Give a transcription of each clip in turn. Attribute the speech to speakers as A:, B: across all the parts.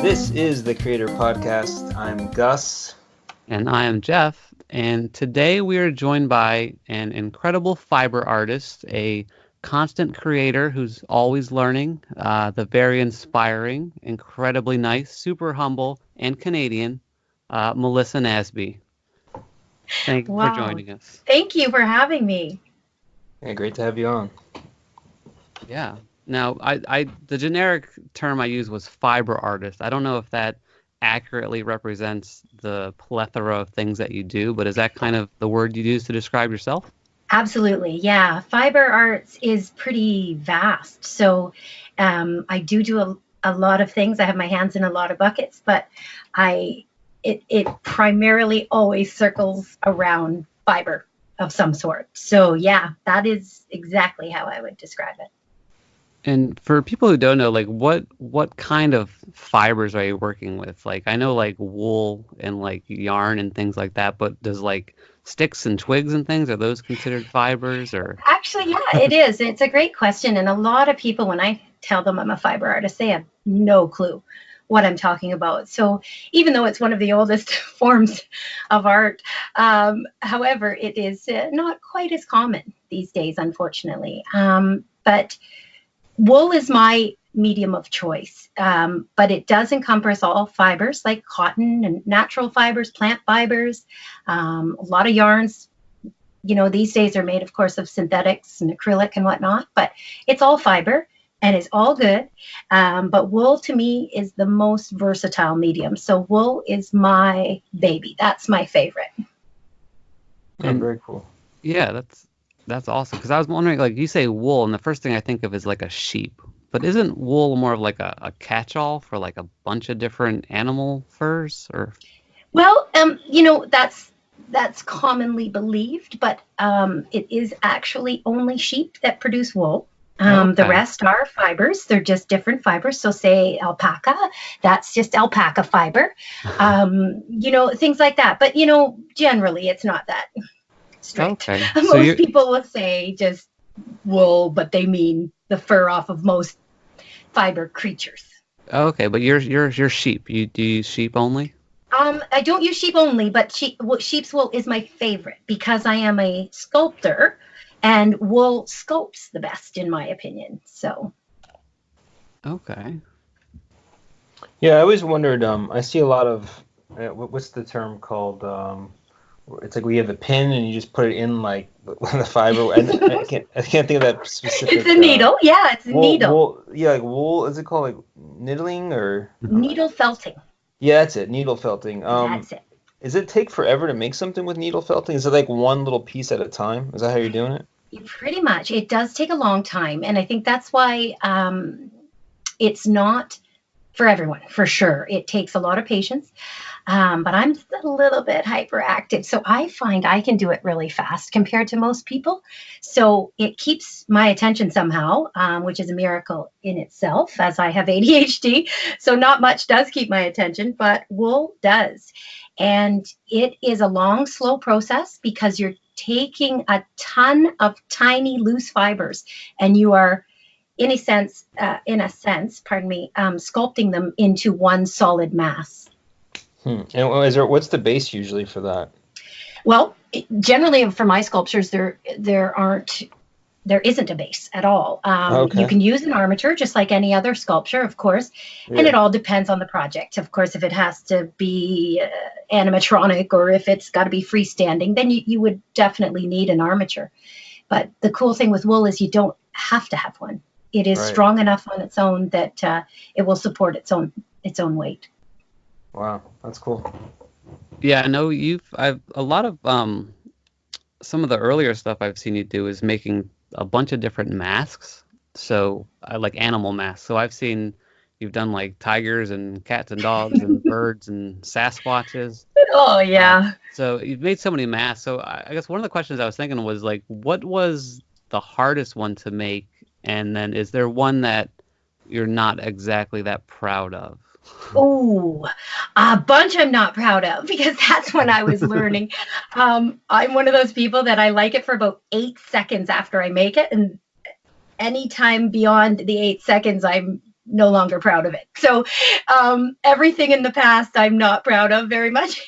A: This is the Creator Podcast. I'm Gus.
B: And I am Jeff. And today we are joined by an incredible fiber artist, a constant creator who's always learning, the very inspiring, incredibly nice, super humble, and Canadian, Melissa Nasby. Thank you for joining us.
C: Thank you for having me.
A: Yeah, great to have you on.
B: Yeah. Now, the generic term I used was fiber artist. I don't know if that accurately represents the plethora of things that you do, but is that kind of the word you use to describe yourself?
C: Absolutely. Yeah. Fiber arts is pretty vast. So I do a lot of things. I have my hands in a lot of buckets, but it primarily always circles around fiber of some sort. So yeah, that is exactly how I would describe it.
B: And for people who don't know, like what kind of fibers are you working with? Like I know like wool and like yarn and things like that, but does like sticks and twigs and things, are those considered fibers or?
C: Actually, yeah, it is. It's a great question. And a lot of people, when I tell them I'm a fiber artist, they have no clue what I'm talking about. So even though it's one of the oldest forms of art, however, it is not quite as common these days, unfortunately. But wool is my medium of choice, but it does encompass all fibers like cotton and natural fibers, plant fibers, a lot of yarns. You know, these days are made, of course, of synthetics and acrylic and whatnot, but it's all fiber and it's all good. But wool to me is the most versatile medium. So wool is my baby. That's my favorite.
A: Oh, very cool.
B: Yeah, that's awesome. Because I was wondering, like you say wool, and the first thing I think of is like a sheep. But isn't wool more of like a catch-all for like a bunch of different animal furs? Or
C: well, you know, that's commonly believed, but it is actually only sheep that produce wool. The rest are fibers. They're just different fibers. So say alpaca, that's just alpaca fiber. You know, things like that. But, you know, generally it's not that straight.
B: Okay.
C: Most people will say just wool, but they mean the fur off of most fiber creatures.
B: Okay, but you're sheep. Do you use sheep only?
C: I don't use sheep only, but sheep's wool is my favorite because I am a sculptor, and wool sculpts the best, in my opinion. So.
B: Okay.
A: Yeah, I always wondered. I see a lot of what's the term called? It's like we have a pin and you just put it in like the fiber. And I can't think of that specific.
C: It's a needle. Yeah, it's a needle.
A: Wool, yeah, like wool. Is it called like needling or?
C: Needle felting.
A: Yeah, that's it. Needle felting.
C: That's it.
A: Does it take forever to make something with needle felting? Is it like one little piece at a time? Is that how you're doing it?
C: Pretty much. It does take a long time. And I think that's why it's not for everyone, for sure. It takes a lot of patience. But I'm a little bit hyperactive. So I find I can do it really fast compared to most people. So it keeps my attention somehow, which is a miracle in itself, as I have ADHD. So not much does keep my attention, but wool does. And it is a long, slow process because you're taking a ton of tiny loose fibers and you are, in a sense, sculpting them into one solid mass.
A: And what's the base usually for that?
C: Well, generally for my sculptures, there isn't a base at all. You can use an armature just like any other sculpture, of course, and it all depends on the project. Of course, if it has to be animatronic or if it's got to be freestanding, then you would definitely need an armature. But the cool thing with wool is you don't have to have one. It is strong enough on its own that it will support its own weight.
A: Wow, that's cool.
B: Yeah, I know I've a lot of some of the earlier stuff I've seen you do is making a bunch of different masks. So I like animal masks. So I've seen you've done like tigers and cats and dogs and birds and Sasquatches.
C: Oh yeah.
B: So you've made so many masks. So I guess one of the questions I was thinking was like, what was the hardest one to make? And then is there one that you're not exactly that proud of?
C: Oh, a bunch I'm not proud of because that's when I was learning. I'm one of those people that I like it for about 8 seconds after I make it. And anytime beyond the 8 seconds, I'm no longer proud of it. So everything in the past, I'm not proud of very much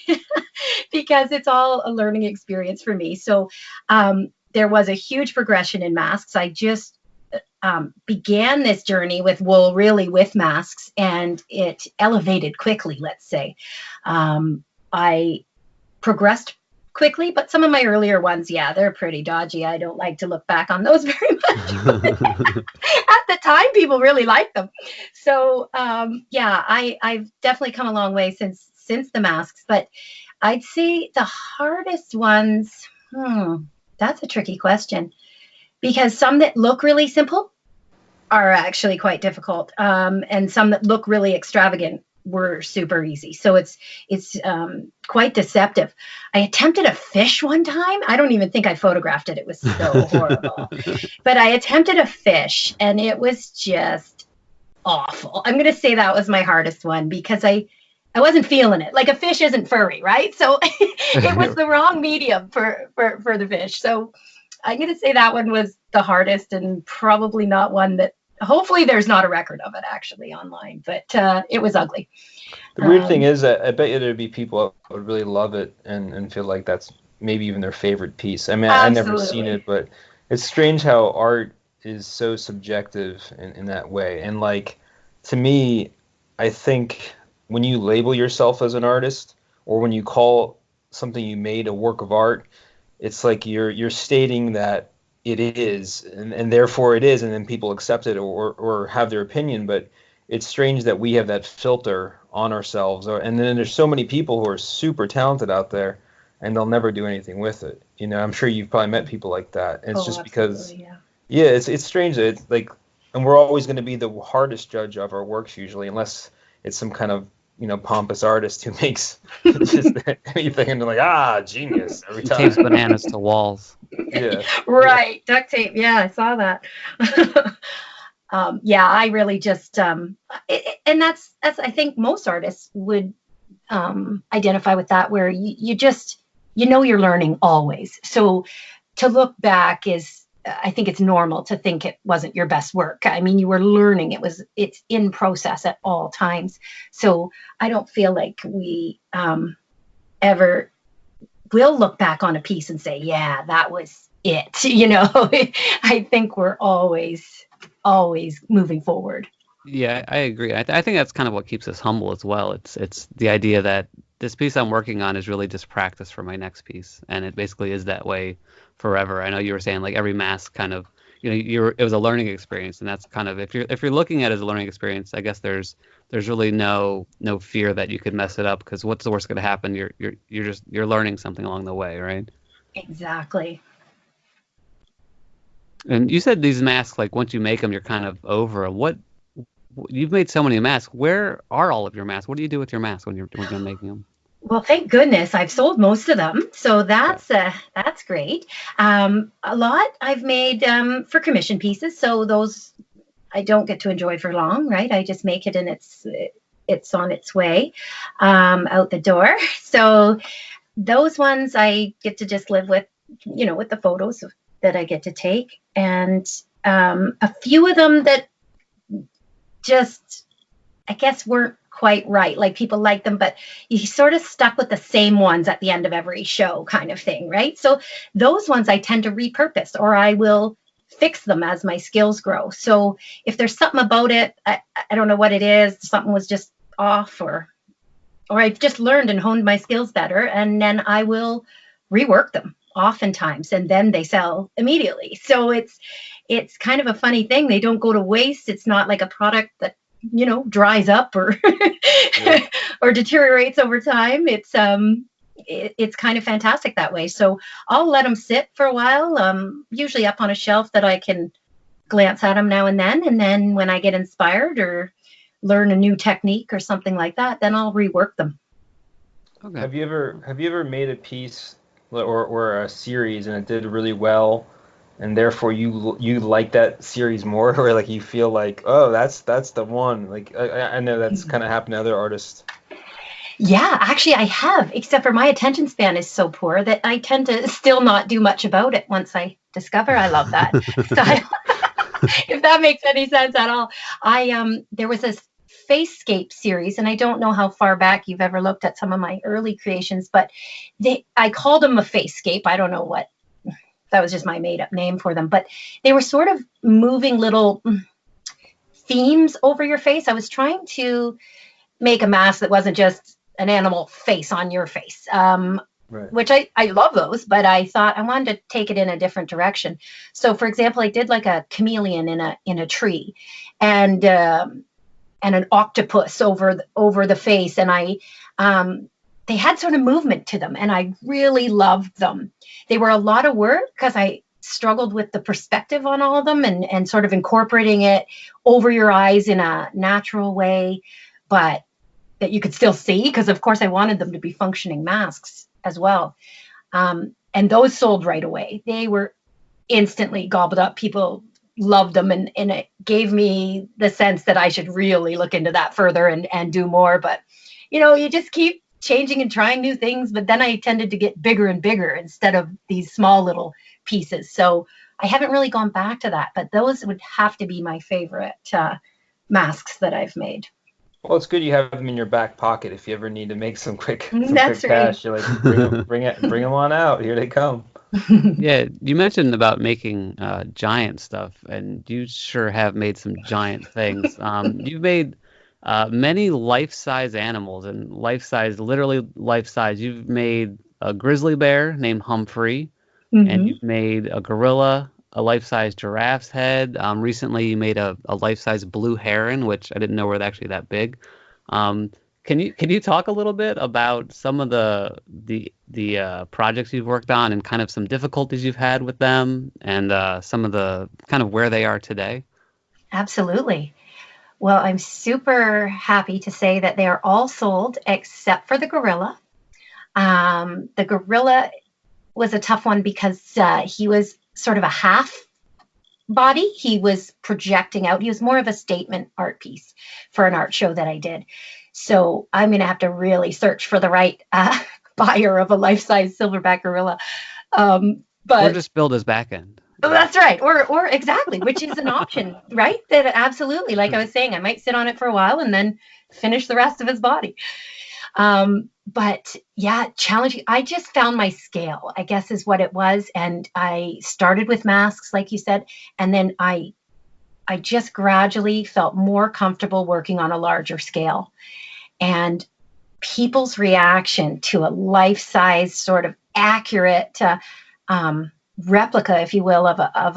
C: because it's all a learning experience for me. So there was a huge progression in masks. I just began this journey with wool, really with masks, and it elevated quickly, let's say. I progressed quickly, but some of my earlier ones, yeah, they're pretty dodgy. I don't like to look back on those very much. At the time, people really liked them. So yeah, I've definitely come a long way since the masks, but I'd say the hardest ones, that's a tricky question, because some that look really simple are actually quite difficult, and some that look really extravagant were super easy. So it's quite deceptive. I attempted a fish one time. I don't even think I photographed it. It was so horrible. But I attempted a fish, and it was just awful. I'm going to say that was my hardest one because I wasn't feeling it. Like, a fish isn't furry, right? So it was the wrong medium for the fish. So I'm going to say that one was the hardest, and probably not one that, hopefully there's not a record of it actually online, but it was ugly.
A: The weird thing is that I bet you there'd be people that would really love it and feel like that's maybe even their favorite piece. I mean, I've never seen it, but it's strange how art is so subjective in that way. And like, to me, I think when you label yourself as an artist, or when you call something you made a work of art, it's like you're stating that it is, and therefore it is, and then people accept it or have their opinion. But it's strange that we have that filter on ourselves, and then there's so many people who are super talented out there, and they'll never do anything with it. You know, I'm sure you've probably met people like that, and it's just because, yeah, it's strange that it's like, and we're always going to be the hardest judge of our works usually, unless it's some kind of, you know, pompous artist who makes just anything and they're like, genius every time.
B: Tapes bananas to walls.
A: Yeah.
C: Right. Yeah. Duct tape. Yeah, I saw that. Yeah, I really just, and that's I think most artists would identify with that, where you just, you know, you're learning always. So to look back is, I think it's normal to think it wasn't your best work. I mean, you were learning. It's in process at all times. So I don't feel like we ever will look back on a piece and say, yeah, that was it. You know, I think we're always moving forward.
B: Yeah, I agree. I think that's kind of what keeps us humble as well. It's the idea that this piece I'm working on is really just practice for my next piece, and it basically is that way forever. I know you were saying like every mask kind of, you know, it was a learning experience, and that's kind of, if you're looking at it as a learning experience, I guess there's really no fear that you could mess it up, because what's the worst going to happen? You're learning something along the way, right?
C: Exactly.
B: And you said these masks, like once you make them, you're kind of over them. What, you've made so many masks. Where are all of your masks? What do you do with your masks when you're making them?
C: Well, thank goodness I've sold most of them, so that's great. A lot I've made for commission pieces, so those I don't get to enjoy for long, right? I just make it and it's on its way out the door. So those ones I get to just live with, you know, with the photos that I get to take, and a few of them that just, I guess, weren't quite right. Like, people like them, but you sort of stuck with the same ones at the end of every show kind of thing, right? So those ones I tend to repurpose, or I will fix them as my skills grow. So if there's something about it, I don't know what it is, something was just off, or I've just learned and honed my skills better, and then I will rework them oftentimes, and then they sell immediately. So it's kind of a funny thing. They don't go to waste. It's not like a product that, you know, dries up or or deteriorates over time. It's kind of fantastic that way. So I'll let them sit for a while, usually up on a shelf that I can glance at them now and then when I get inspired or learn a new technique or something like that, then I'll rework them.
A: Okay. Have you ever made a piece or a series and it did really well, and therefore you like that series more, or like you feel like, oh, that's the one? Like I know that's kind of happened to other artists.
C: Yeah, actually I have, except for my attention span is so poor that I tend to still not do much about it once I discover I love that. So if that makes any sense at all. There was a Scape series, and I don't know how far back you've ever looked at some of my early creations, but I called them a Scape. I don't know what, that was just my made up name for them, but they were sort of moving little themes over your face. I was trying to make a mask that wasn't just an animal face on your face. Right. Which I love those, but I thought I wanted to take it in a different direction. So, for example, I did like a chameleon in a tree, and an octopus over the face, and they had sort of movement to them, and I really loved them. They were a lot of work because I struggled with the perspective on all of them, and sort of incorporating it over your eyes in a natural way, but that you could still see, because of course I wanted them to be functioning masks as well. And those sold right away. They were instantly gobbled up. People loved them, and it gave me the sense that I should really look into that further and do more. But, you just keep changing and trying new things. But then I tended to get bigger and bigger instead of these small little pieces. So I haven't really gone back to that. But those would have to be my favorite masks that I've made.
A: Well, it's good you have them in your back pocket if you ever need to make some quick
C: That's
A: quick
C: right.
A: cash. You're like, bring them on out. Here they come.
B: Yeah, you mentioned about making giant stuff, and you sure have made some giant things. You've made many life-size animals, and literally life-size. You've made a grizzly bear named Humphrey, and you've made a gorilla, a life-size giraffe's head. Recently, you made a life-size blue heron, which I didn't know were actually that big. Can you talk a little bit about some of the projects you've worked on, and kind of some difficulties you've had with them, and some of the kind of where they are today?
C: Absolutely. Well, I'm super happy to say that they are all sold except for the gorilla. The gorilla was a tough one because he was sort of a half body. He was projecting out. He was more of a statement art piece for an art show that I did. So I'm going to have to really search for the right buyer of a life-size silverback gorilla. But
B: or just build his back end.
C: That's right. Or exactly, which is an option, right? That absolutely, like I was saying, I might sit on it for a while and then finish the rest of his body. But yeah, challenging. I just found my scale, I guess is what it was. And I started with masks, like you said, and then I just gradually felt more comfortable working on a larger scale. And people's reaction to a life-size, sort of accurate replica, if you will, of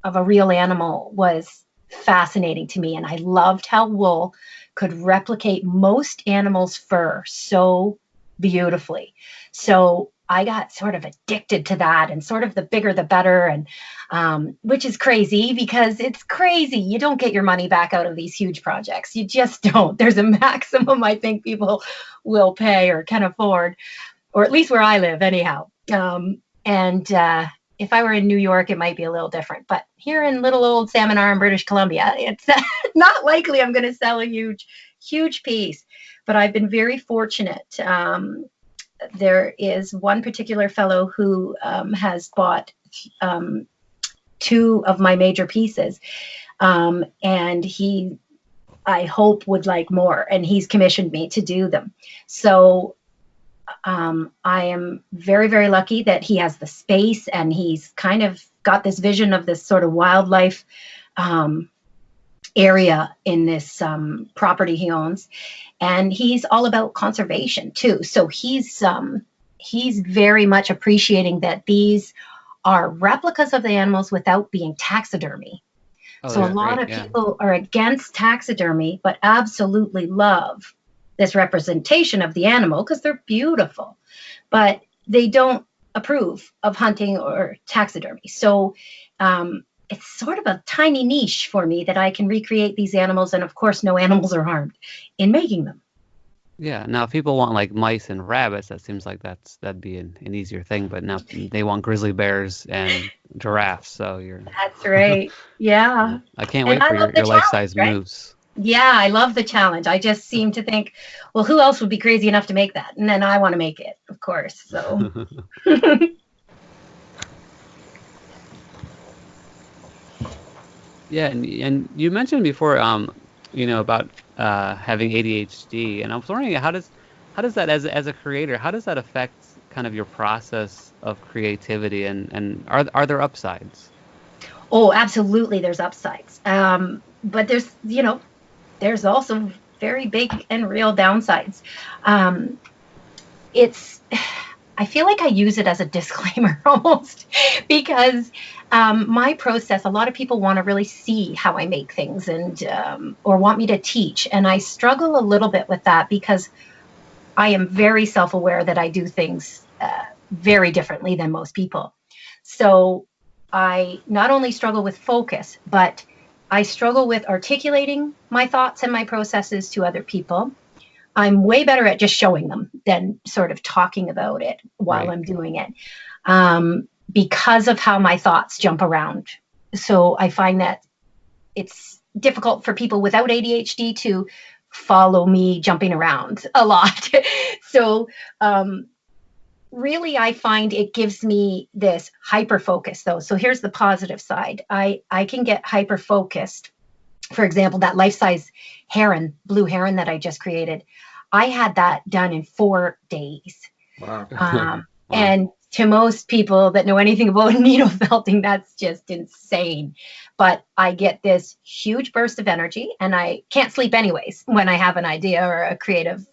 C: a real animal was fascinating to me. And I loved how wool could replicate most animals' fur so beautifully. So I got sort of addicted to that, and sort of the bigger the better, and which is crazy, because it's crazy. You don't get your money back out of these huge projects. You just don't. There's a maximum I think people will pay or can afford, or at least where I live anyhow. And if I were in New York, it might be a little different. But here in little old Salmon Arm, British Columbia, it's not likely I'm going to sell a huge piece. But I've been very fortunate. There is one particular fellow who has bought 2 of my major pieces. And he, I hope, would like more. And he's commissioned me to do them. So I am very, very lucky that he has the space, and he's kind of got this vision of this sort of wildlife area in this property he owns. And he's all about conservation too. So he's very much appreciating that these are replicas of the animals without being taxidermy. So a lot of people are against taxidermy, but absolutely love this representation of the animal because they're beautiful, but they don't approve of hunting or taxidermy. So it's sort of a tiny niche for me that I can recreate these animals, and of course no animals are harmed in making them.
B: Yeah. Now, if people want like mice and rabbits, that seems like that'd be an easier thing. But now they want grizzly bears and giraffes. So
C: That's right. Yeah.
B: I can't wait for your life-size moose.
C: Yeah, I love the challenge. I just seem to think, well, who else would be crazy enough to make that? And then I want to make it, of course. So.
B: Yeah, and you mentioned before, about having ADHD, and I was wondering how does that as a creator, how does that affect kind of your process of creativity, and are there upsides?
C: Oh, absolutely, there's upsides. But there's also very big and real downsides. Um, it's I feel like I use it as a disclaimer almost because my process, a lot of people want to really see how I make things and or want me to teach. And I struggle a little bit with that because I am very self-aware that I do things very differently than most people. So I not only struggle with focus, but I struggle with articulating my thoughts and my processes to other people. I'm way better at just showing them than sort of talking about it while
B: Right.
C: I'm doing it, because of how my thoughts jump around. So I find that it's difficult for people without ADHD to follow me jumping around a lot. So really, I find it gives me this hyper focus, though. So here's the positive side. I can get hyper focused. For example, that life-size heron, blue heron that I just created, I had that done in 4 days.
A: Wow.
B: Wow.
C: And to most people that know anything about needle felting, that's just insane. But I get this huge burst of energy, and I can't sleep anyways when I have an idea or a creative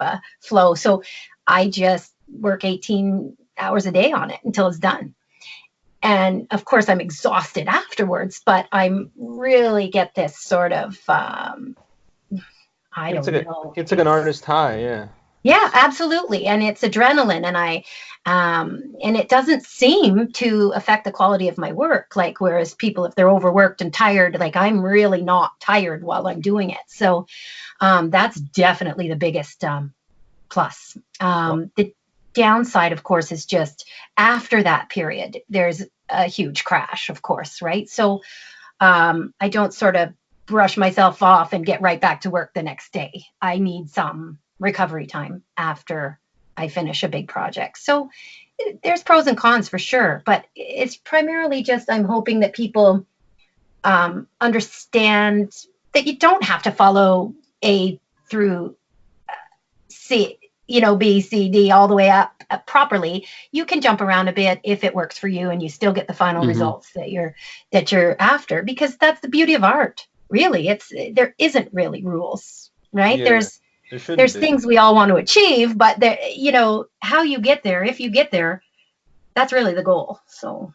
C: flow. So I just work 18 hours a day on it until it's done. And of course, I'm exhausted afterwards, but I'm really get this sort of, I
A: It's
C: don't
A: like
C: know.
A: it's like an artist high, yeah.
C: Yeah, absolutely. And it's adrenaline. And it doesn't seem to affect the quality of my work. Like, whereas people, if they're overworked and tired, like I'm really not tired while I'm doing it. So that's definitely the biggest plus. The downside, of course, is just after that period, there's a huge crash, of course, right? So I don't sort of brush myself off and get right back to work the next day. I need some recovery time after I finish a big project. So there's pros and cons for sure, but it's primarily just I'm hoping that people understand that you don't have to follow A through C, B, C, D, all the way up properly. You can jump around a bit if it works for you, and you still get the final results that you're after. Because that's the beauty of art. Really, there isn't really rules, right?
A: Yeah, there shouldn't
C: There's
A: be.
C: things we all want to achieve, but how you get there, if you get there, that's really the goal. So.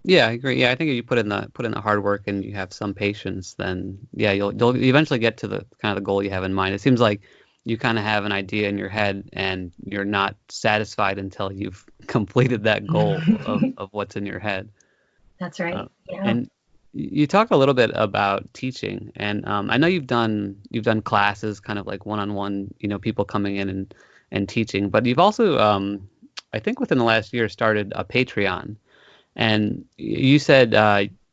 B: Yeah, I agree. Yeah, I think if you put in the hard work and you have some patience, then yeah, you'll eventually get to the kind of the goal you have in mind. It seems like you kind of have an idea in your head and you're not satisfied until you've completed that goal of what's in your head.
C: That's right.
B: Uh,
C: Yeah.
B: and you talked a little bit about teaching, and I know you've done classes, kind of like one-on-one, people coming in and teaching, but you've also, I think within the last year, started a Patreon. And you said,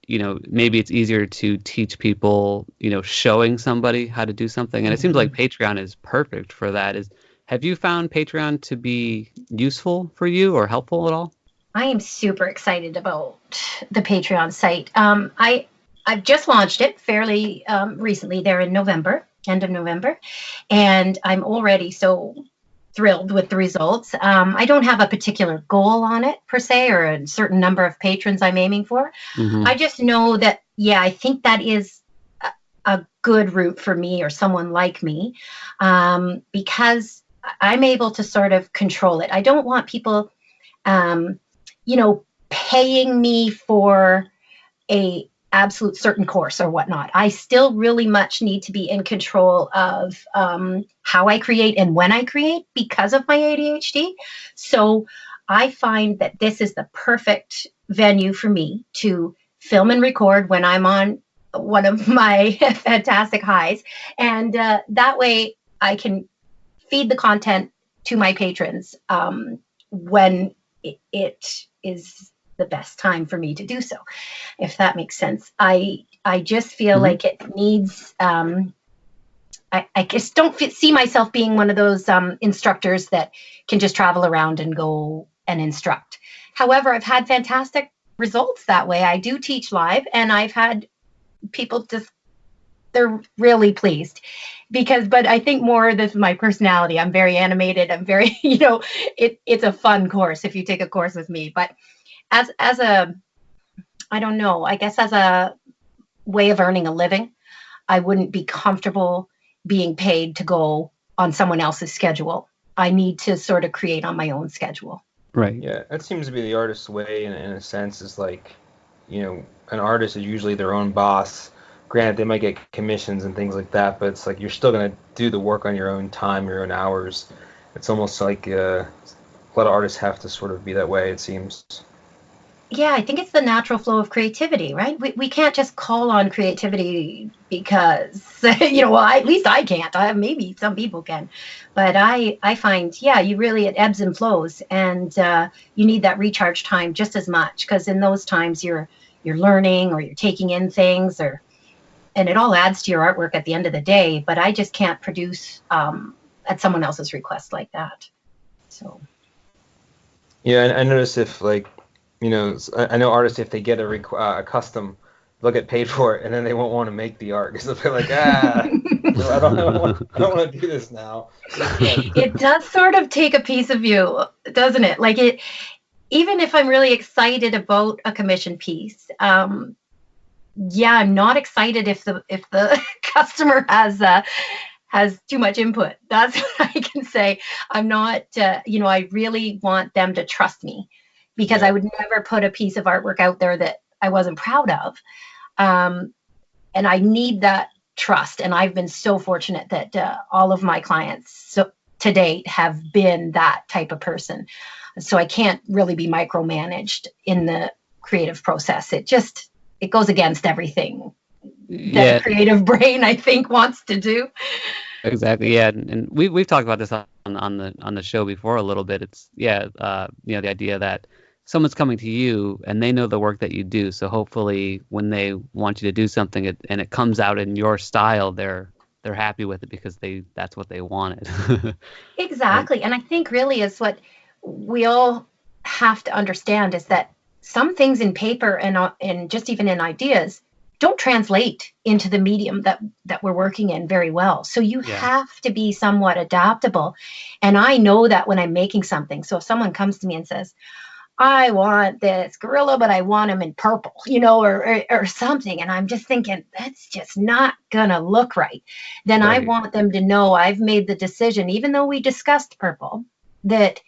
B: maybe it's easier to teach people, showing somebody how to do something. And it seems like Patreon is perfect for that. Have you found Patreon to be useful for you or helpful at all?
C: I am super excited about the Patreon site. I've just launched it fairly recently there in November, end of November, and I'm already so thrilled with the results. I don't have a particular goal on it per se, or a certain number of patrons I'm aiming for.
B: Mm-hmm.
C: I just know that, yeah, I think that is a good route for me or someone like me, because I'm able to sort of control it. I don't want people paying me for a absolute certain course or whatnot. I still really much need to be in control of how I create and when I create because of my ADHD. So I find that this is the perfect venue for me to film and record when I'm on one of my fantastic highs. And that way I can feed the content to my patrons when it is the best time for me to do so, if that makes sense. I just feel like it needs, I just don't see myself being one of those instructors that can just travel around and go and instruct. However, I've had fantastic results that way. I do teach live, and I've had people just, they're really pleased but I think more this is my personality. I'm very animated. I'm very, it's a fun course if you take a course with me. But as a, I don't know, I guess as a way of earning a living, I wouldn't be comfortable being paid to go on someone else's schedule. I need to sort of create on my own schedule.
B: Right.
A: Yeah, that seems to be the artist's way in a sense. Is like, an artist is usually their own boss. Granted, they might get commissions and things like that, but it's like you're still going to do the work on your own time, your own hours. It's almost like a lot of artists have to sort of be that way, it seems.
C: Yeah, I think it's the natural flow of creativity, right? We can't just call on creativity because, well, at least I can't. Maybe some people can. But I find, you really, it ebbs and flows. And you need that recharge time just as much, because in those times you're learning or you're taking in things, and it all adds to your artwork at the end of the day. But I just can't produce at someone else's request like that. So.
A: Yeah, I notice if like, I know artists, if they get a custom, they'll get paid for it, and then they won't want to make the art because they'll be like, I don't want to do this now.
C: It does sort of take a piece of you, doesn't it? Like even if I'm really excited about a commission piece, I'm not excited if the customer has too much input. That's what I can say. I'm not, I really want them to trust me, because I would never put a piece of artwork out there that I wasn't proud of. And I need that trust. And I've been so fortunate that all of my clients to date have been that type of person. So I can't really be micromanaged in the creative process. It goes against everything that a creative brain, I think, wants to do.
B: Exactly. Yeah. And we've talked about this on the show before a little bit. It's the idea that someone's coming to you and they know the work that you do. So hopefully when they want you to do something and it comes out in your style, they're happy with it because that's what they wanted.
C: Exactly. And I think really is what we all have to understand is that some things in paper and just even in ideas don't translate into the medium that we're working in very well. So you have to be somewhat adaptable. And I know that when I'm making something. So if someone comes to me and says, I want this gorilla, but I want him in purple, or something. And I'm just thinking, that's just not going to look right. Then I want them to know I've made the decision, even though we discussed purple, that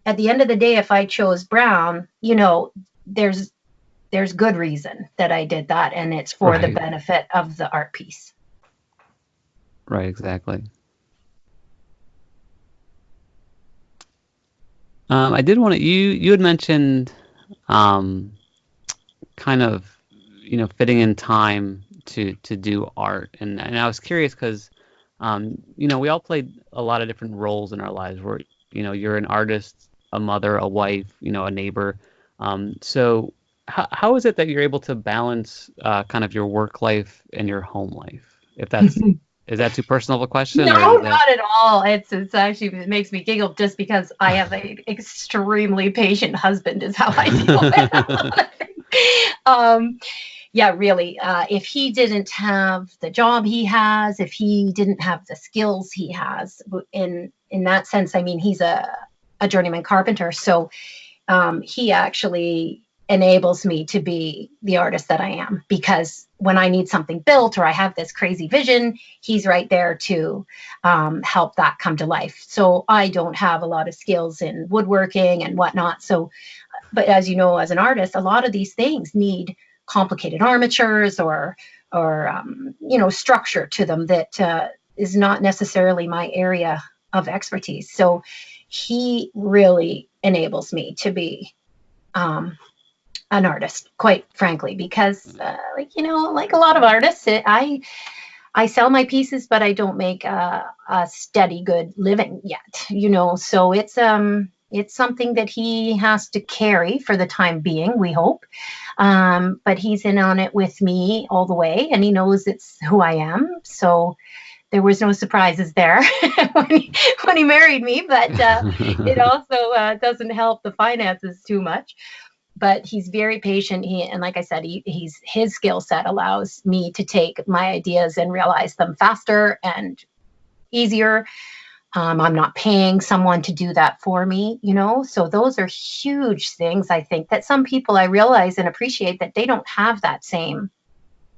C: at the end of the day, if I chose brown, there's good reason that I did that. And it's for the benefit of the art piece.
B: Right, exactly. I did want to, you had mentioned kind of, fitting in time to do art. And I was curious because, we all played a lot of different roles in our lives where, you're an artist, a mother, a wife, a neighbor. So how is it that you're able to balance kind of your work life and your home life? If that's... Is that too personal of a question?
C: No, not at all. It's actually, it makes me giggle just because I have an extremely patient husband is how I feel. Really. If he didn't have the job he has, if he didn't have the skills he has, in that sense, I mean, he's a journeyman carpenter. So he actually enables me to be the artist that I am, because when I need something built or I have this crazy vision, he's right there to help that come to life. So I don't have a lot of skills in woodworking and whatnot. So, but as you know, as an artist, a lot of these things need complicated armatures or structure to them that is not necessarily my area of expertise. So he really enables me to be an artist, quite frankly, because like a lot of artists, I sell my pieces, but I don't make a steady, good living yet, so it's something that he has to carry for the time being, we hope. But he's in on it with me all the way, and he knows it's who I am. So there was no surprises there when he married me, but it also doesn't help the finances too much. but he's very patient. And like I said, his skill set allows me to take my ideas and realize them faster and easier. I'm not paying someone to do that for me, so those are huge things. I think that some people, I realize and appreciate that they don't have that same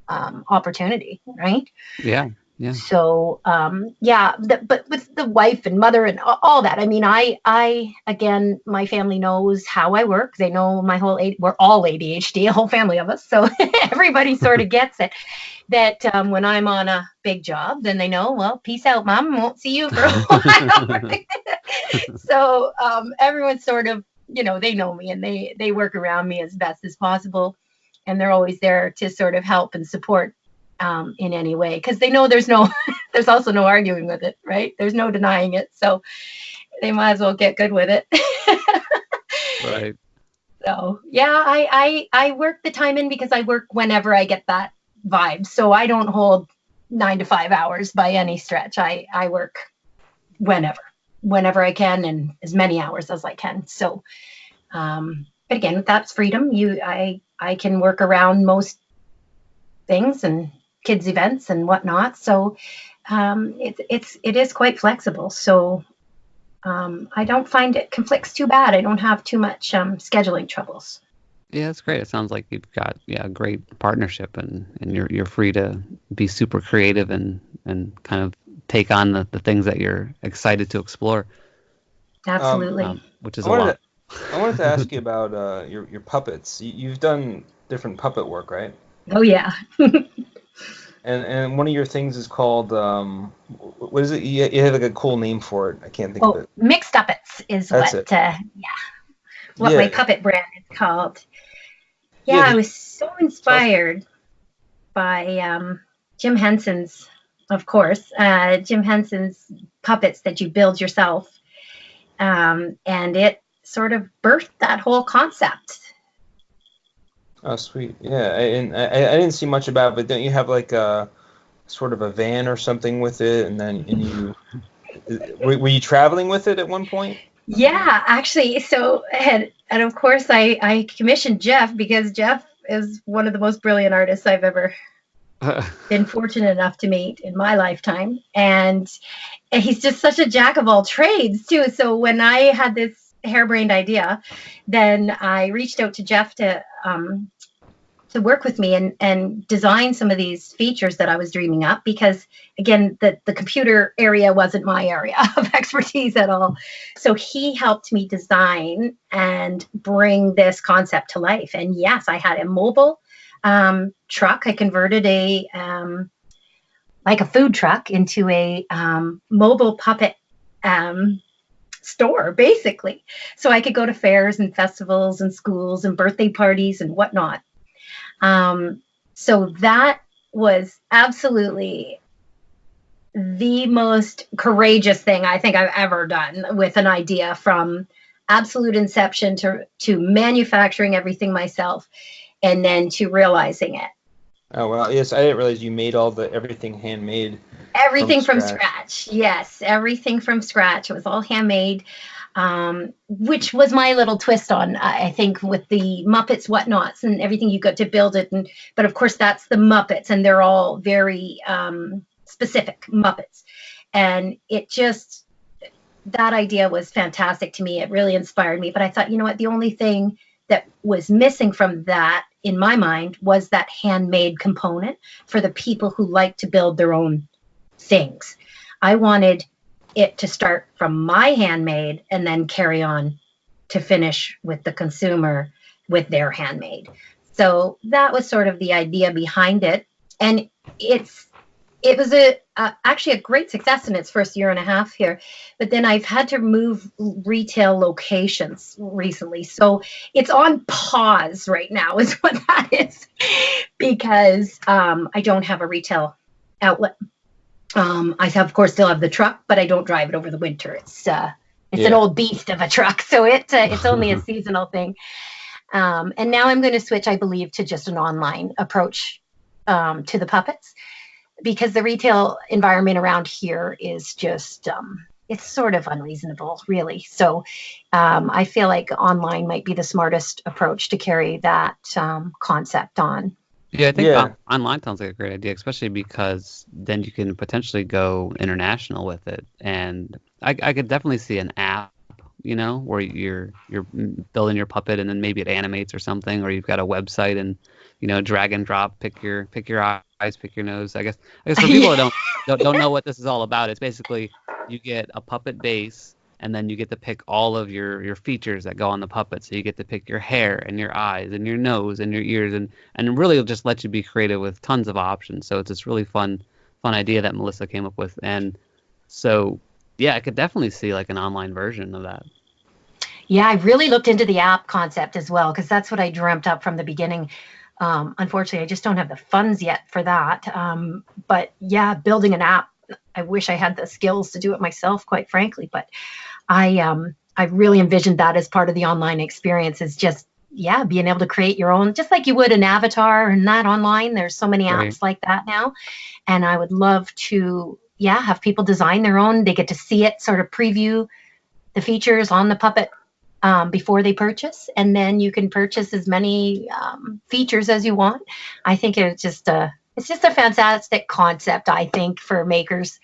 C: opportunity, right?
B: Yeah.
C: So but with the wife and mother and all that, I mean, I again, my family knows how I work. They know we're all ADHD, a whole family of us, so everybody sort of gets it. That when I'm on a big job, then they know, well, peace out, Mom, won't see you for a while. So everyone's sort of, they know me, and they work around me as best as possible, and they're always there to sort of help and support in any way, because they know there's also no arguing with it, right? There's no denying it, so they might as well get good with it.
B: Right.
C: So yeah, I work the time in because I work whenever I get that vibe. So I don't hold 9 to 5 hours by any stretch. I work whenever I can, and as many hours as I can. So, but again, that's freedom. I can work around most things and kids' events and whatnot. So, it is quite flexible. So, I don't find it conflicts too bad. I don't have too much scheduling troubles.
B: Yeah, that's great. It sounds like you've got a great partnership, and you're free to be super creative and kind of take on the things that you're excited to explore.
C: Absolutely.
B: Which is a lot.
A: I wanted to ask you about your puppets. You've done different puppet work, right?
C: Oh yeah.
A: And one of your things is called what is it? You have like a cool name for it. I can't think of it.
C: Mixed Puppets is
A: That's
C: what.
A: it.
C: What my puppet brand is called. Yeah, I was so inspired by Jim Henson's, of course, Jim Henson's puppets that you build yourself, and it sort of birthed that whole concept.
A: Oh, sweet. Yeah, I didn't see much about it, but don't you have like a sort of a van or something with it, were you traveling with it at one point?
C: Yeah, actually. So, and of course, I commissioned Jeff, because Jeff is one of the most brilliant artists I've ever been fortunate enough to meet in my lifetime. And he's just such a jack of all trades, too. So when I had this harebrained idea, then I reached out to Jeff to work with me and design some of these features that I was dreaming up, because again, the computer area wasn't my area of expertise at all. So he helped me design and bring this concept to life. And yes, I had a mobile truck. I converted like a food truck into a mobile puppet store, basically. So I could go to fairs and festivals and schools and birthday parties and whatnot. So that was absolutely the most courageous thing I think I've ever done, with an idea from absolute inception to manufacturing everything myself, and then to realizing it.
A: Oh, well, yes, I didn't realize you made everything handmade.
C: Everything from scratch. Yes, everything from scratch. It was all handmade. Which was my little twist on, I think, with the Muppets whatnots and everything. You got to build it, but of course that's the Muppets, and they're all very specific Muppets, and that idea was fantastic to me. It really inspired me. But I thought, you know what, the only thing that was missing from that, in my mind, was that handmade component for the people who like to build their own things. I wanted it to start from my handmade and then carry on to finish with the consumer with their handmade. So that was sort of the idea behind it. And it was actually a great success in its first year and a half here. But then I've had to move retail locations recently. So it's on pause right now, is what that is, because I don't have a retail outlet. I of course still have the truck, but I don't drive it over the winter. It's an old beast of a truck, so it's only a seasonal thing. And now I'm going to switch, I believe, to just an online approach to the puppets, because the retail environment around here is just it's sort of unreasonable, really. So I feel like online might be the smartest approach to carry that concept on.
B: Yeah, I think
A: Yeah.
B: online sounds like a great idea, especially because then you can potentially go international with it. And I could definitely see an app, where you're building your puppet and then maybe it animates or something, or you've got a website and drag and drop, pick your eyes, pick your nose. I guess for people that don't know what this is all about, it's basically you get a puppet base and then you get to pick all of your features that go on the puppet. So you get to pick your hair and your eyes and your nose and your ears, and really it'll just let you be creative with tons of options. So it's this really fun idea that Melissa came up with. And so, yeah, I could definitely see like an online version of that.
C: Yeah, I really looked into the app concept as well, because that's what I dreamt up from the beginning. Unfortunately, I just don't have the funds yet for that. But yeah, building an app, I wish I had the skills to do it myself, quite frankly. But I really envisioned that as part of the online experience, is just, being able to create your own, just like you would an avatar and that online. There's so many apps like that now. And I would love to, have people design their own. They get to see it, sort of preview the features on the puppet before they purchase. And then you can purchase as many features as you want. I think it's just a fantastic concept, I think, for makers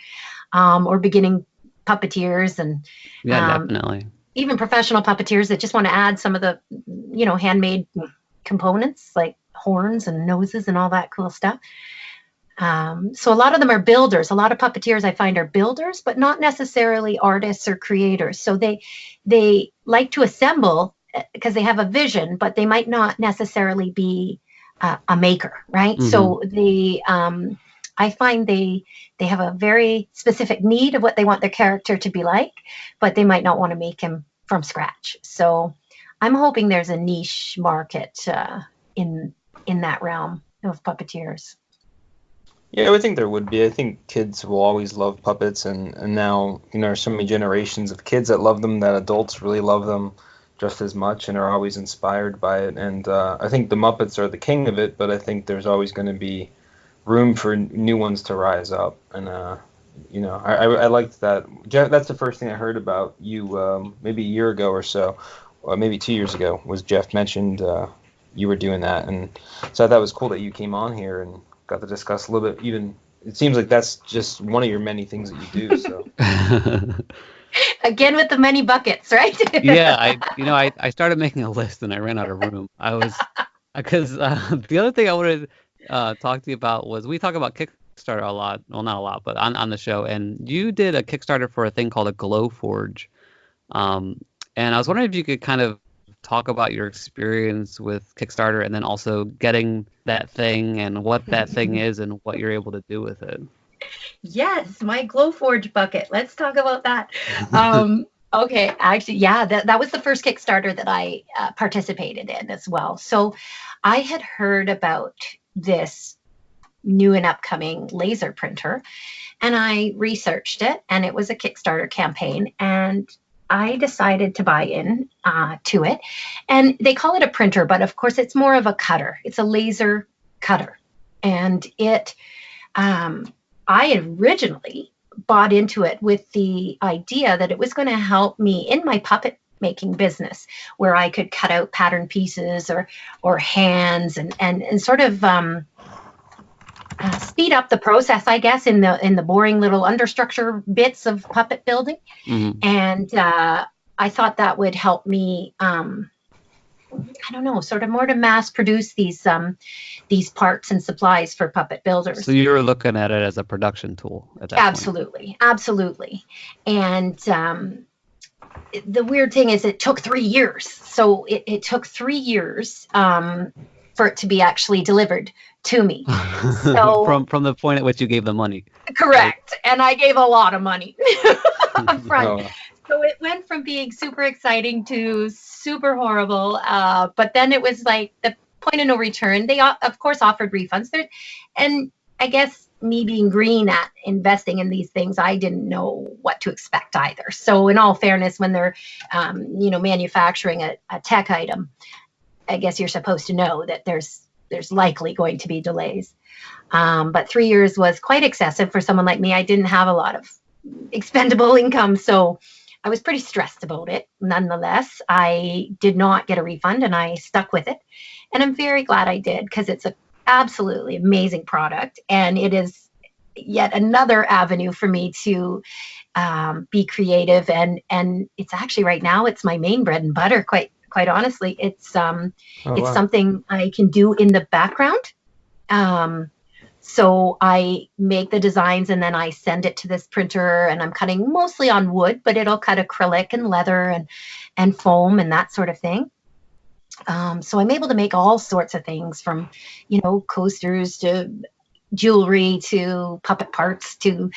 C: or beginning puppeteers, and
B: definitely
C: even professional puppeteers that just want to add some of the handmade components like horns and noses and all that cool stuff. So a lot of them are builders. A lot of puppeteers I find are builders, but not necessarily artists or creators. So they like to assemble because they have a vision, but they might not necessarily be a maker, right? Mm-hmm. So I find they have a very specific need of what they want their character to be like, but they might not want to make him from scratch. So I'm hoping there's a niche market in that realm of puppeteers.
A: Yeah, I would think there would be. I think kids will always love puppets, and now there's so many generations of kids that love them that adults really love them just as much and are always inspired by it. And I think the Muppets are the king of it, but I think there's always going to be room for new ones to rise up. And I liked that. Jeff, that's the first thing I heard about you maybe a year ago or so, or maybe 2 years ago, was Jeff mentioned you were doing that, and so I thought that was cool that you came on here and got to discuss a little bit. Even it seems like that's just one of your many things that you do. So
C: again with the many buckets, right?
B: Yeah, I started making a list and I ran out of room. I was because the other thing I wanted to talk to you about was, we talk about Kickstarter a lot. Well, not a lot, but on the show. And you did a Kickstarter for a thing called a Glow Forge. And I was wondering if you could kind of talk about your experience with Kickstarter, and then also getting that thing and what that thing is and what you're able to do with it.
C: Yes, my Glowforge bucket. Let's talk about that. Okay, actually, that was the first Kickstarter that I participated in as well. So I had heard about this new and upcoming laser printer, and I researched it, and it was a Kickstarter campaign, and I decided to buy in to it. And they call it a printer, but of course it's more of a cutter. It's a laser cutter. And I originally bought into it with the idea that it was going to help me in my puppet making business, where I could cut out pattern pieces or hands and sort of speed up the process, I guess, in the boring little understructure bits of puppet building. Mm-hmm. And I thought that would help me, I don't know, sort of more to mass produce these parts and supplies for puppet builders.
B: So you were looking at it as a production tool at that
C: point. Absolutely. And the weird thing is it took 3 years. So it took 3 years for it to be actually delivered to me. So
B: from the point at which you gave the money.
C: Correct. Right? And I gave a lot of money up front. Oh. So it went from being super exciting to super horrible. But then it was like the point of no return. They, of course, offered refunds. And I guess me being green at investing in these things, I didn't know what to expect either. So in all fairness, when they're, manufacturing a tech item, I guess you're supposed to know that there's likely going to be delays. But 3 years was quite excessive for someone like me. I didn't have a lot of expendable income. So I was pretty stressed about it. Nonetheless, I did not get a refund and I stuck with it. And I'm very glad I did, because it's an absolutely amazing product. And it is yet another avenue for me to be creative. And it's actually right now, it's my main bread and butter, quite honestly. It's
A: wow.
C: something I can do in the background. So I make the designs and then I send it to this printer, and I'm cutting mostly on wood, but it'll cut acrylic and leather and foam and that sort of thing. So I'm able to make all sorts of things, from, coasters to jewelry to puppet parts to,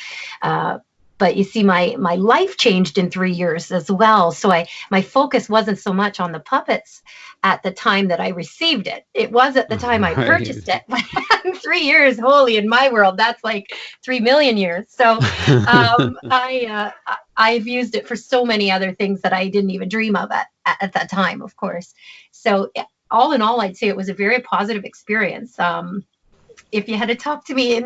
C: but you see, my life changed in 3 years as well. So my focus wasn't so much on the puppets at the time that I received it. It was at the time I purchased it. But 3 years, holy, in my world, that's like 3 million years. So I've used it for so many other things that I didn't even dream of at that time, of course. So all in all, I'd say it was a very positive experience. If you had to talk to me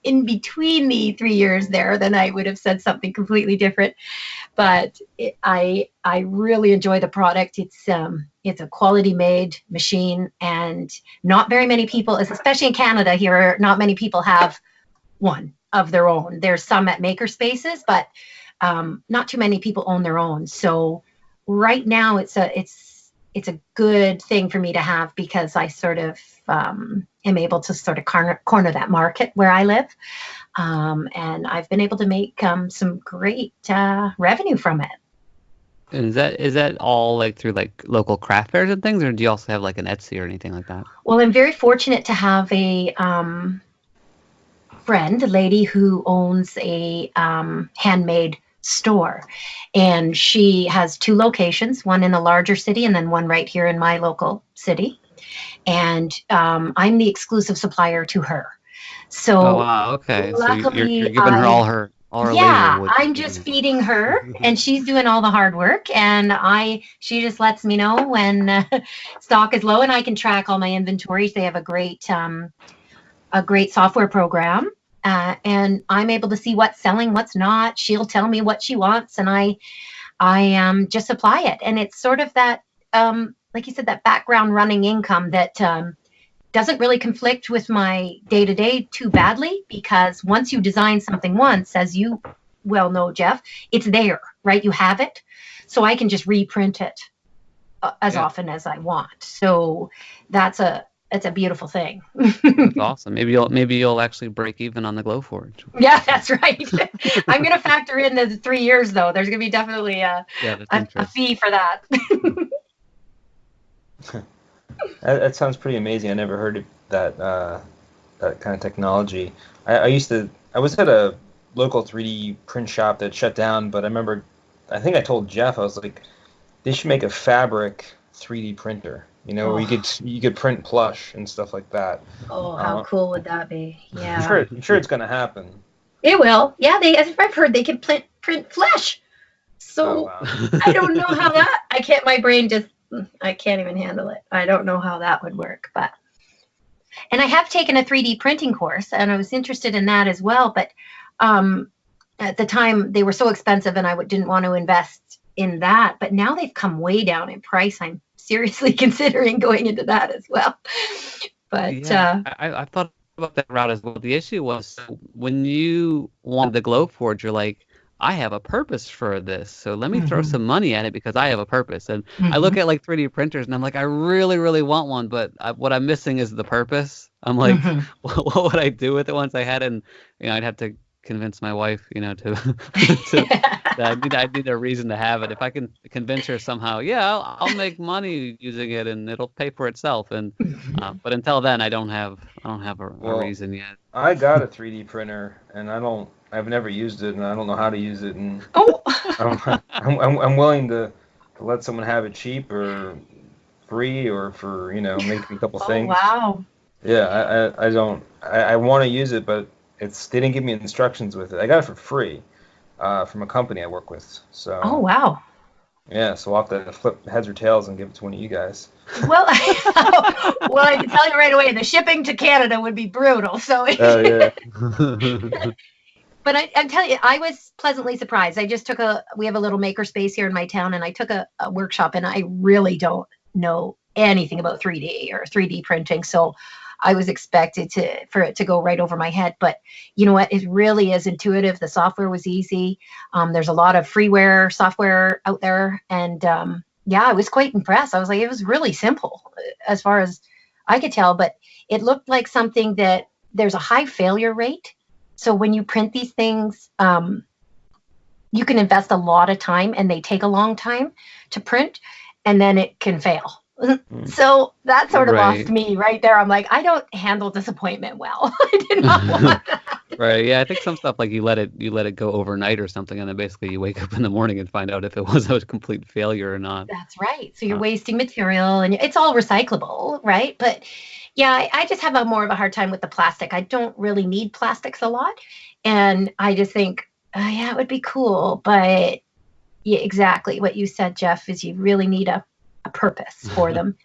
C: in between the 3 years there, then I would have said something completely different. But I really enjoy the product. It's a quality made machine, and not very many people, especially in Canada here, not many people have one of their own. There's some at maker spaces, but not too many people own their own. So right now it's a good thing for me to have, because I sort of am able to sort of corner that market where I live. And I've been able to make some great revenue from it.
B: And is that all like through like local craft fairs and things, or do you also have like an Etsy or anything like that?
C: Well, I'm very fortunate to have a friend, a lady who owns a handmade store, and she has 2 locations, one in a larger city and then one right here in my local city. And I'm the exclusive supplier to her. So
B: oh wow, okay.
C: luckily,
B: so you're giving her all her
C: yeah,
B: labor.
C: I'm just feeding her, and she's doing all the hard work. And she just lets me know when stock is low, and I can track all my inventories. They have a great software program, and I'm able to see what's selling, what's not. She'll tell me what she wants, and I just supply it. And it's sort of that, like you said, that background running income that doesn't really conflict with my day-to-day too badly, because once you design something once, as you well know, Jeff, it's there, right? You have it. So I can just reprint it as often as I want. So it's a beautiful thing.
B: That's awesome. Maybe you'll actually break even on the Glowforge.
C: Yeah, that's right. I'm going to factor in the 3 years, though. There's going to be definitely a fee for that.
A: That sounds pretty amazing. I never heard of that kind of technology. I was at a local 3D print shop that shut down, but I think I told Jeff, I was like, they should make a fabric 3D printer, where you could print plush and stuff like that.
C: Oh, how cool would that be? Yeah.
A: I'm sure it's going to happen.
C: It will. Yeah, as I've heard, they can print flesh. So
A: wow.
C: I don't know how my brain just, I can't even handle it. I don't know how that would work, and I have taken a 3D printing course, and I was interested in that as well. But at the time, they were so expensive, and I didn't want to invest in that. But now they've come way down in price. I'm seriously considering going into that as well. But
B: yeah, I thought about that route as well. The issue was when you wanted the Glowforge, you're like, I have a purpose for this, so let me throw some money at it because I have a purpose. And I look at like 3D printers and I'm like, I really, really want one, but what I'm missing is the purpose. I'm like, what would I do with it once I had it? And I'd have to convince my wife, I need a reason to have it. If I can convince her somehow, I'll make money using it and it'll pay for itself. And but until then, I don't have a reason yet.
A: I got a 3D printer and I've never used it, and I don't know how to use it, and I'm willing to let someone have it cheap or free or for make a couple things.
C: Wow.
A: Yeah, I want to use it, but they didn't give me instructions with it. I got it for free from a company I work with. So.
C: Oh wow.
A: Yeah, so I'll have to flip heads or tails and give it to one of you guys.
C: Well, I can tell you right away, the shipping to Canada would be brutal. So.
A: Oh yeah.
C: but I'm telling you, I was pleasantly surprised. We have a little maker space here in my town, and I took a workshop, and I really don't know anything about 3D or 3D printing. So I was expected for it to go right over my head. But you know what? It really is intuitive. The software was easy. There's a lot of freeware software out there. And yeah, I was quite impressed. I was like, it was really simple as far as I could tell, but it looked like something that there's a high failure rate. So when you print these things, you can invest a lot of time and they take a long time to print, and then it can fail. So that sort of lost me right there. I'm like, I don't handle disappointment well. I did not want that.
B: Right. Yeah. I think some stuff like you let it go overnight or something, and then basically you wake up in the morning and find out if it was a complete failure or not.
C: That's right. So you're wasting material, and it's all recyclable, right? But yeah, I just have more of a hard time with the plastic. I don't really need plastics a lot. And I just think, yeah, it would be cool. But yeah, exactly what you said, Jeff, is you really need a purpose for them.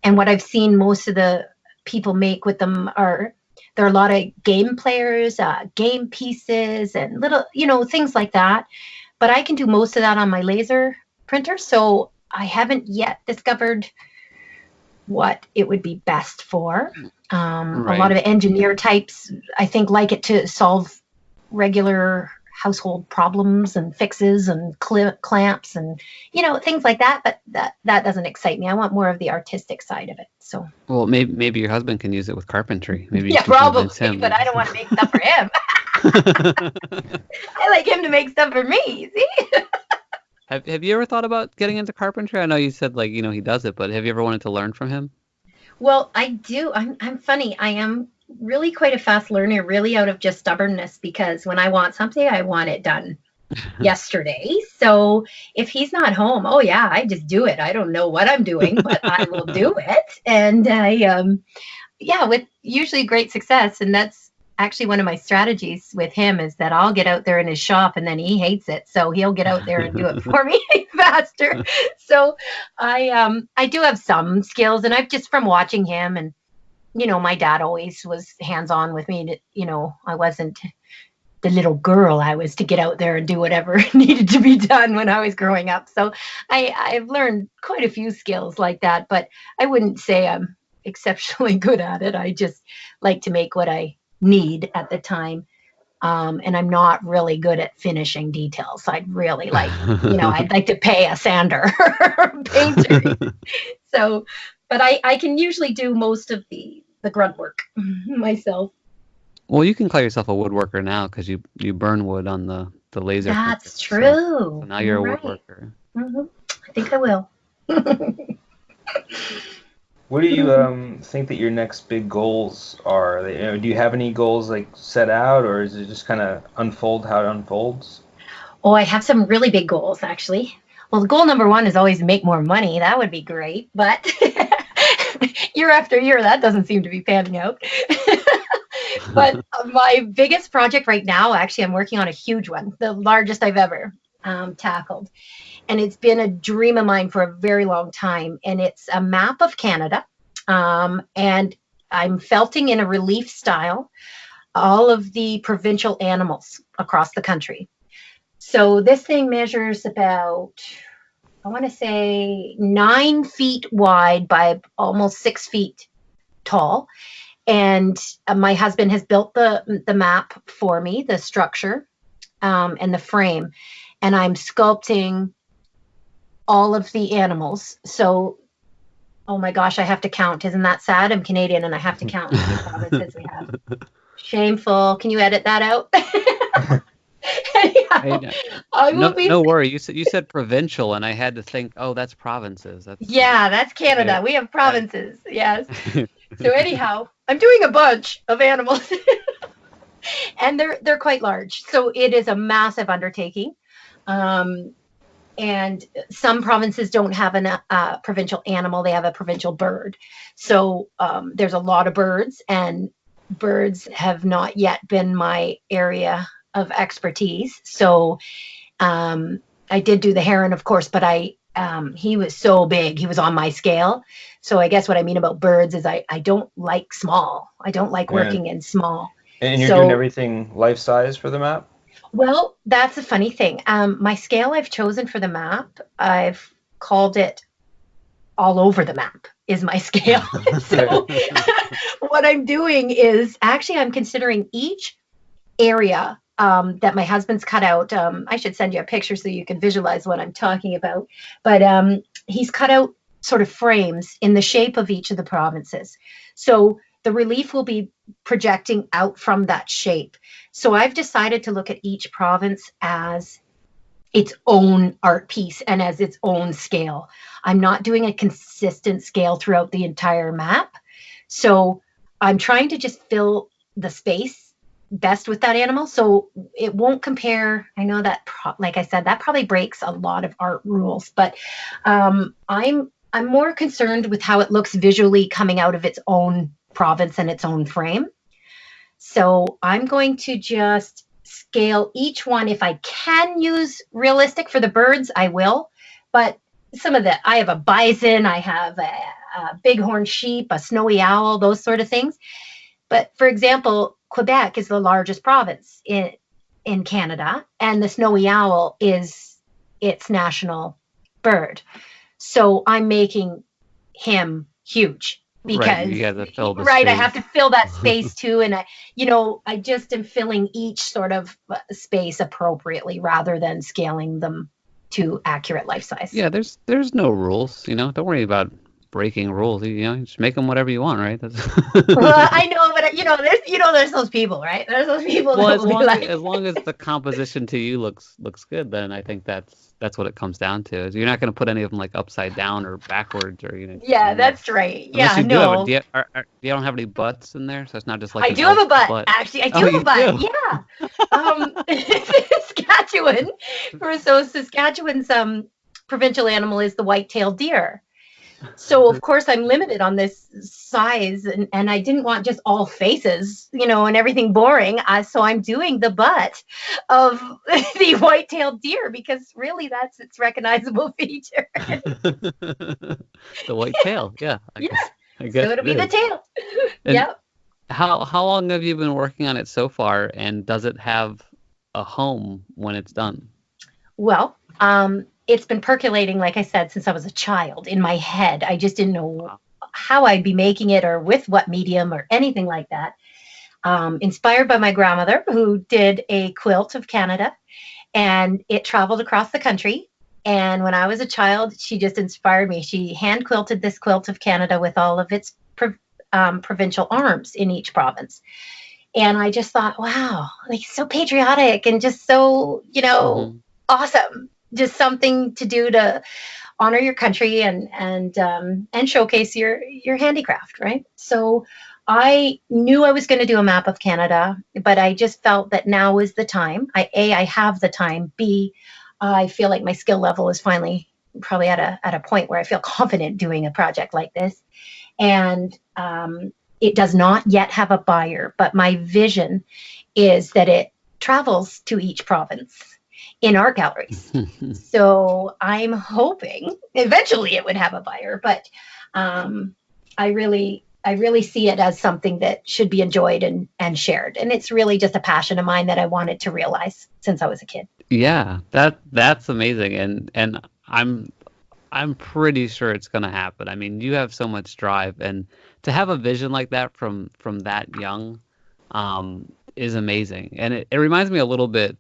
C: And what I've seen most of the people make with them there are a lot of game players, game pieces, and little, things like that. But I can do most of that on my laser printer. So I haven't yet discovered what it would be best for. A lot of engineer types, I think, like it to solve regular household problems and fixes and clamps and things like that, but that doesn't excite me. I want more of the artistic side of it. So
B: well, maybe your husband can use it with carpentry. Maybe
C: yeah, probably, but I don't want to make stuff for him. I like him to make stuff for me. See.
B: Have you ever thought about getting into carpentry? I know you said he does it, but have you ever wanted to learn from him?
C: Well, I do. I'm funny. I am really quite a fast learner, really out of just stubbornness, because when I want something, I want it done yesterday. So if he's not home, oh yeah, I just do it. I don't know what I'm doing, but I will do it. And with usually great success. And that's actually one of my strategies with him, is that I'll get out there in his shop and then he hates it. So he'll get out there and do it for me faster. So I do have some skills, and I've just from watching him, and my dad always was hands-on with me. I wasn't the little girl I was to get out there and do whatever needed to be done when I was growing up. So I've learned quite a few skills like that, but I wouldn't say I'm exceptionally good at it. I just like to make what I need at the time. And I'm not really good at finishing details. I'd really like, I'd like to pay a sander or a painter. So, but I can usually do most of the grunt work myself.
B: Well, you can call yourself a woodworker now because you burn wood on the laser.
C: That's true.
B: So now you're a woodworker.
C: Mm-hmm. I think I will.
A: What do you think that your next big goals are? Do you have any goals set out, or is it just kind of unfold how it unfolds?
C: Oh, I have some really big goals, actually. Well, goal number one is always make more money. That would be great. But year after year, that doesn't seem to be panning out. But my biggest project right now, actually, I'm working on a huge one, the largest I've ever tackled. And it's been a dream of mine for a very long time. And it's a map of Canada. And I'm felting in a relief style all of the provincial animals across the country. So this thing measures about, I want to say 9 feet wide by almost 6 feet tall. And my husband has built the map for me, the structure and the frame. And I'm sculpting all of the animals. So, oh my gosh, I have to count. Isn't that sad? I'm Canadian and I have to count how many provinces we have. Shameful. Can you edit that out?
B: No worry. You said provincial, and I had to think, oh, that's provinces.
C: That's Canada. Yeah. We have provinces. Yes. So anyhow, I'm doing a bunch of animals, and they're quite large. So it is a massive undertaking. And some provinces don't have a provincial animal; they have a provincial bird. So there's a lot of birds, and birds have not yet been my area of expertise. So I did do the heron, of course, but he was so big, he was on my scale. So I guess what I mean about birds is I don't like small. I don't like working in small.
A: And you're doing everything life size for the map?
C: Well, that's a funny thing. My scale I've chosen for the map, I've called it all over the map is my scale. So what I'm doing is actually I'm considering each area that my husband's cut out. I should send you a picture so you can visualize what I'm talking about. But he's cut out sort of frames in the shape of each of the provinces. So the relief will be projecting out from that shape. So I've decided to look at each province as its own art piece and as its own scale. I'm not doing a consistent scale throughout the entire map. So I'm trying to just fill the space best with that animal. So it won't compare. I know that, like I said, that probably breaks a lot of art rules, but I'm more concerned with how it looks visually coming out of its own province and its own frame. So I'm going to just scale each one. If I can use realistic for the birds, I will. But I have a bison, I have a bighorn sheep, a snowy owl, those sort of things. But for example, Quebec is the largest province in Canada, and the snowy owl is its national bird. So I'm making him huge because
B: Right, you got to fill the
C: I
B: space.
C: have to fill that space too. And I just am filling each sort of space appropriately rather than scaling them to accurate life size.
B: Yeah, there's no rules, Don't worry about breaking rules. Just make them whatever you want, right?
C: Well, I know, but there's those people, right? There's those people
B: Well,
C: that will be like,
B: as long as the composition to you looks good, then I think that's what it comes down to. Is you're not going to put any of them like upside down or backwards or
C: Yeah, that's right.
B: Unless
C: Yeah,
B: you
C: no.
B: do you don't have any butts in there, so it's not just like
C: I do have a butt. Actually, I do have a butt.
B: Do?
C: Yeah. Saskatchewan. Saskatchewan's provincial animal is the white-tailed deer. So of course I'm limited on this size, and I didn't want just all faces, and everything boring. So I'm doing the butt of the white-tailed deer because really that's its recognizable feature.
B: The white tail, yeah. I guess
C: so it'll be the tail. Yep.
B: How long have you been working on it so far, and does it have a home when it's done?
C: Well, it's been percolating, like I said, since I was a child in my head. I just didn't know how I'd be making it or with what medium or anything like that. Inspired by my grandmother, who did a quilt of Canada, and it traveled across the country. And when I was a child, she just inspired me. She hand quilted this quilt of Canada with all of its provincial arms in each province. And I just thought, wow, like so patriotic and just so, awesome. Just something to do to honor your country and showcase your handicraft, right? So I knew I was going to do a map of Canada, but I just felt that now is the time. I have the time. B, I feel like my skill level is finally probably at a point where I feel confident doing a project like this. And it does not yet have a buyer, but my vision is that it travels to each province in art galleries. So I'm hoping eventually it would have a buyer, but I really see it as something that should be enjoyed and shared. And it's really just a passion of mine that I wanted to realize since I was a kid.
B: Yeah, that's amazing. And I'm pretty sure it's going to happen. I mean, you have so much drive, and to have a vision like that from that young is amazing. And it reminds me a little bit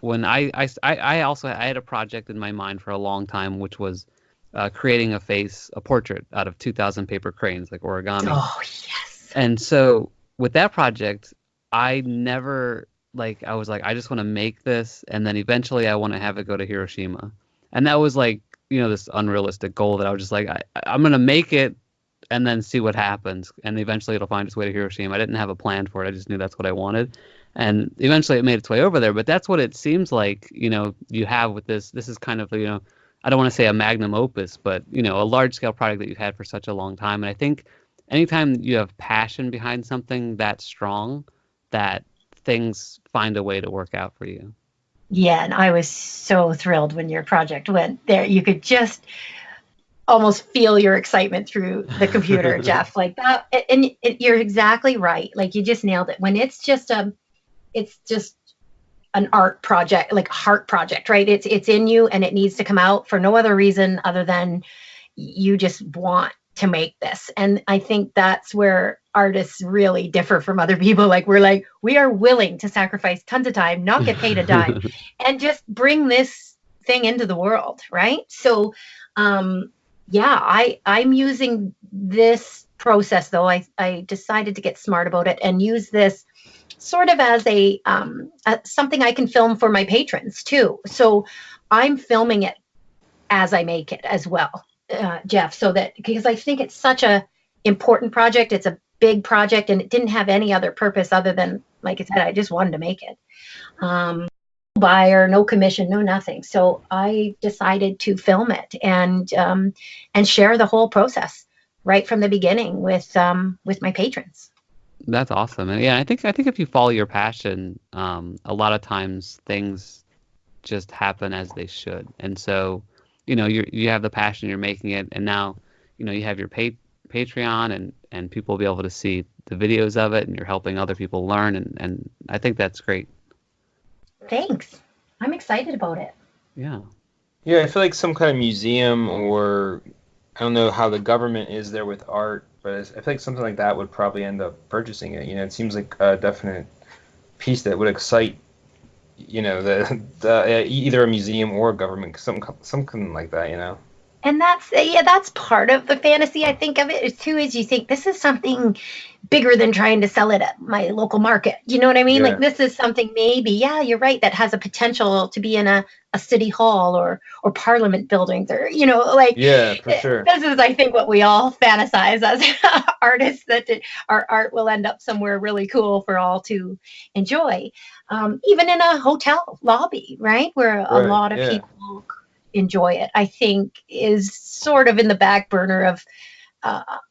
B: when I had a project in my mind for a long time, which was creating a portrait out of 2,000 paper cranes, like origami.
C: Oh, yes.
B: And so with that project, I never, I was like, I just want to make this, and then eventually I want to have it go to Hiroshima. And that was like, this unrealistic goal that I was just like, I'm going to make it and then see what happens. And eventually it'll find its way to Hiroshima. I didn't have a plan for it. I just knew that's what I wanted. And eventually it made its way over there. But that's what it seems like, you have with this. This is kind of, I don't want to say a magnum opus, but, a large scale project that you've had for such a long time. And I think anytime you have passion behind something that strong, that things find a way to work out for you.
C: Yeah, and I was so thrilled when your project went there. You could just almost feel your excitement through the computer, Jeff, like that. And you're exactly right. Like you just nailed it. When it's just a an art project, like a heart project, right? It's in you and it needs to come out for no other reason other than you just want to make this. And I think that's where artists really differ from other people. Like we're like, we are willing to sacrifice tons of time, not get paid a dime, and just bring this thing into the world, right? So I'm using this process though. I decided to get smart about it and use this sort of as a something I can film for my patrons too. So I'm filming it as I make it as well, Jeff, so that, because I think it's such a important project. It's a big project and it didn't have any other purpose other than, like I said, I just wanted to make it. No buyer, no commission, no nothing. So I decided to film it and share the whole process right from the beginning with my patrons.
B: That's awesome. And yeah, I think if you follow your passion, a lot of times things just happen as they should. And so, you have the passion, you're making it, and now, you have your Patreon, and people will be able to see the videos of it, and you're helping other people learn, and I think that's great.
C: Thanks. I'm excited about it.
B: Yeah.
A: Yeah, I feel like some kind of museum, or I don't know how the government is there with art, but I feel like something like that would probably end up purchasing it. It seems like a definite piece that would excite, the either a museum or a government, something like that.
C: And that's part of the fantasy, I think, of it too, is you think this is something bigger than trying to sell it at my local market. You know what I mean?
A: Yeah.
C: Like this is something maybe, yeah, you're right, that has a potential to be in a city hall or parliament buildings, or,
A: Yeah, for sure.
C: This is, I think, what we all fantasize as artists, that our art will end up somewhere really cool for all to enjoy. Even in a hotel lobby, right? Where a lot of people enjoy it, I think, is sort of in the back burner of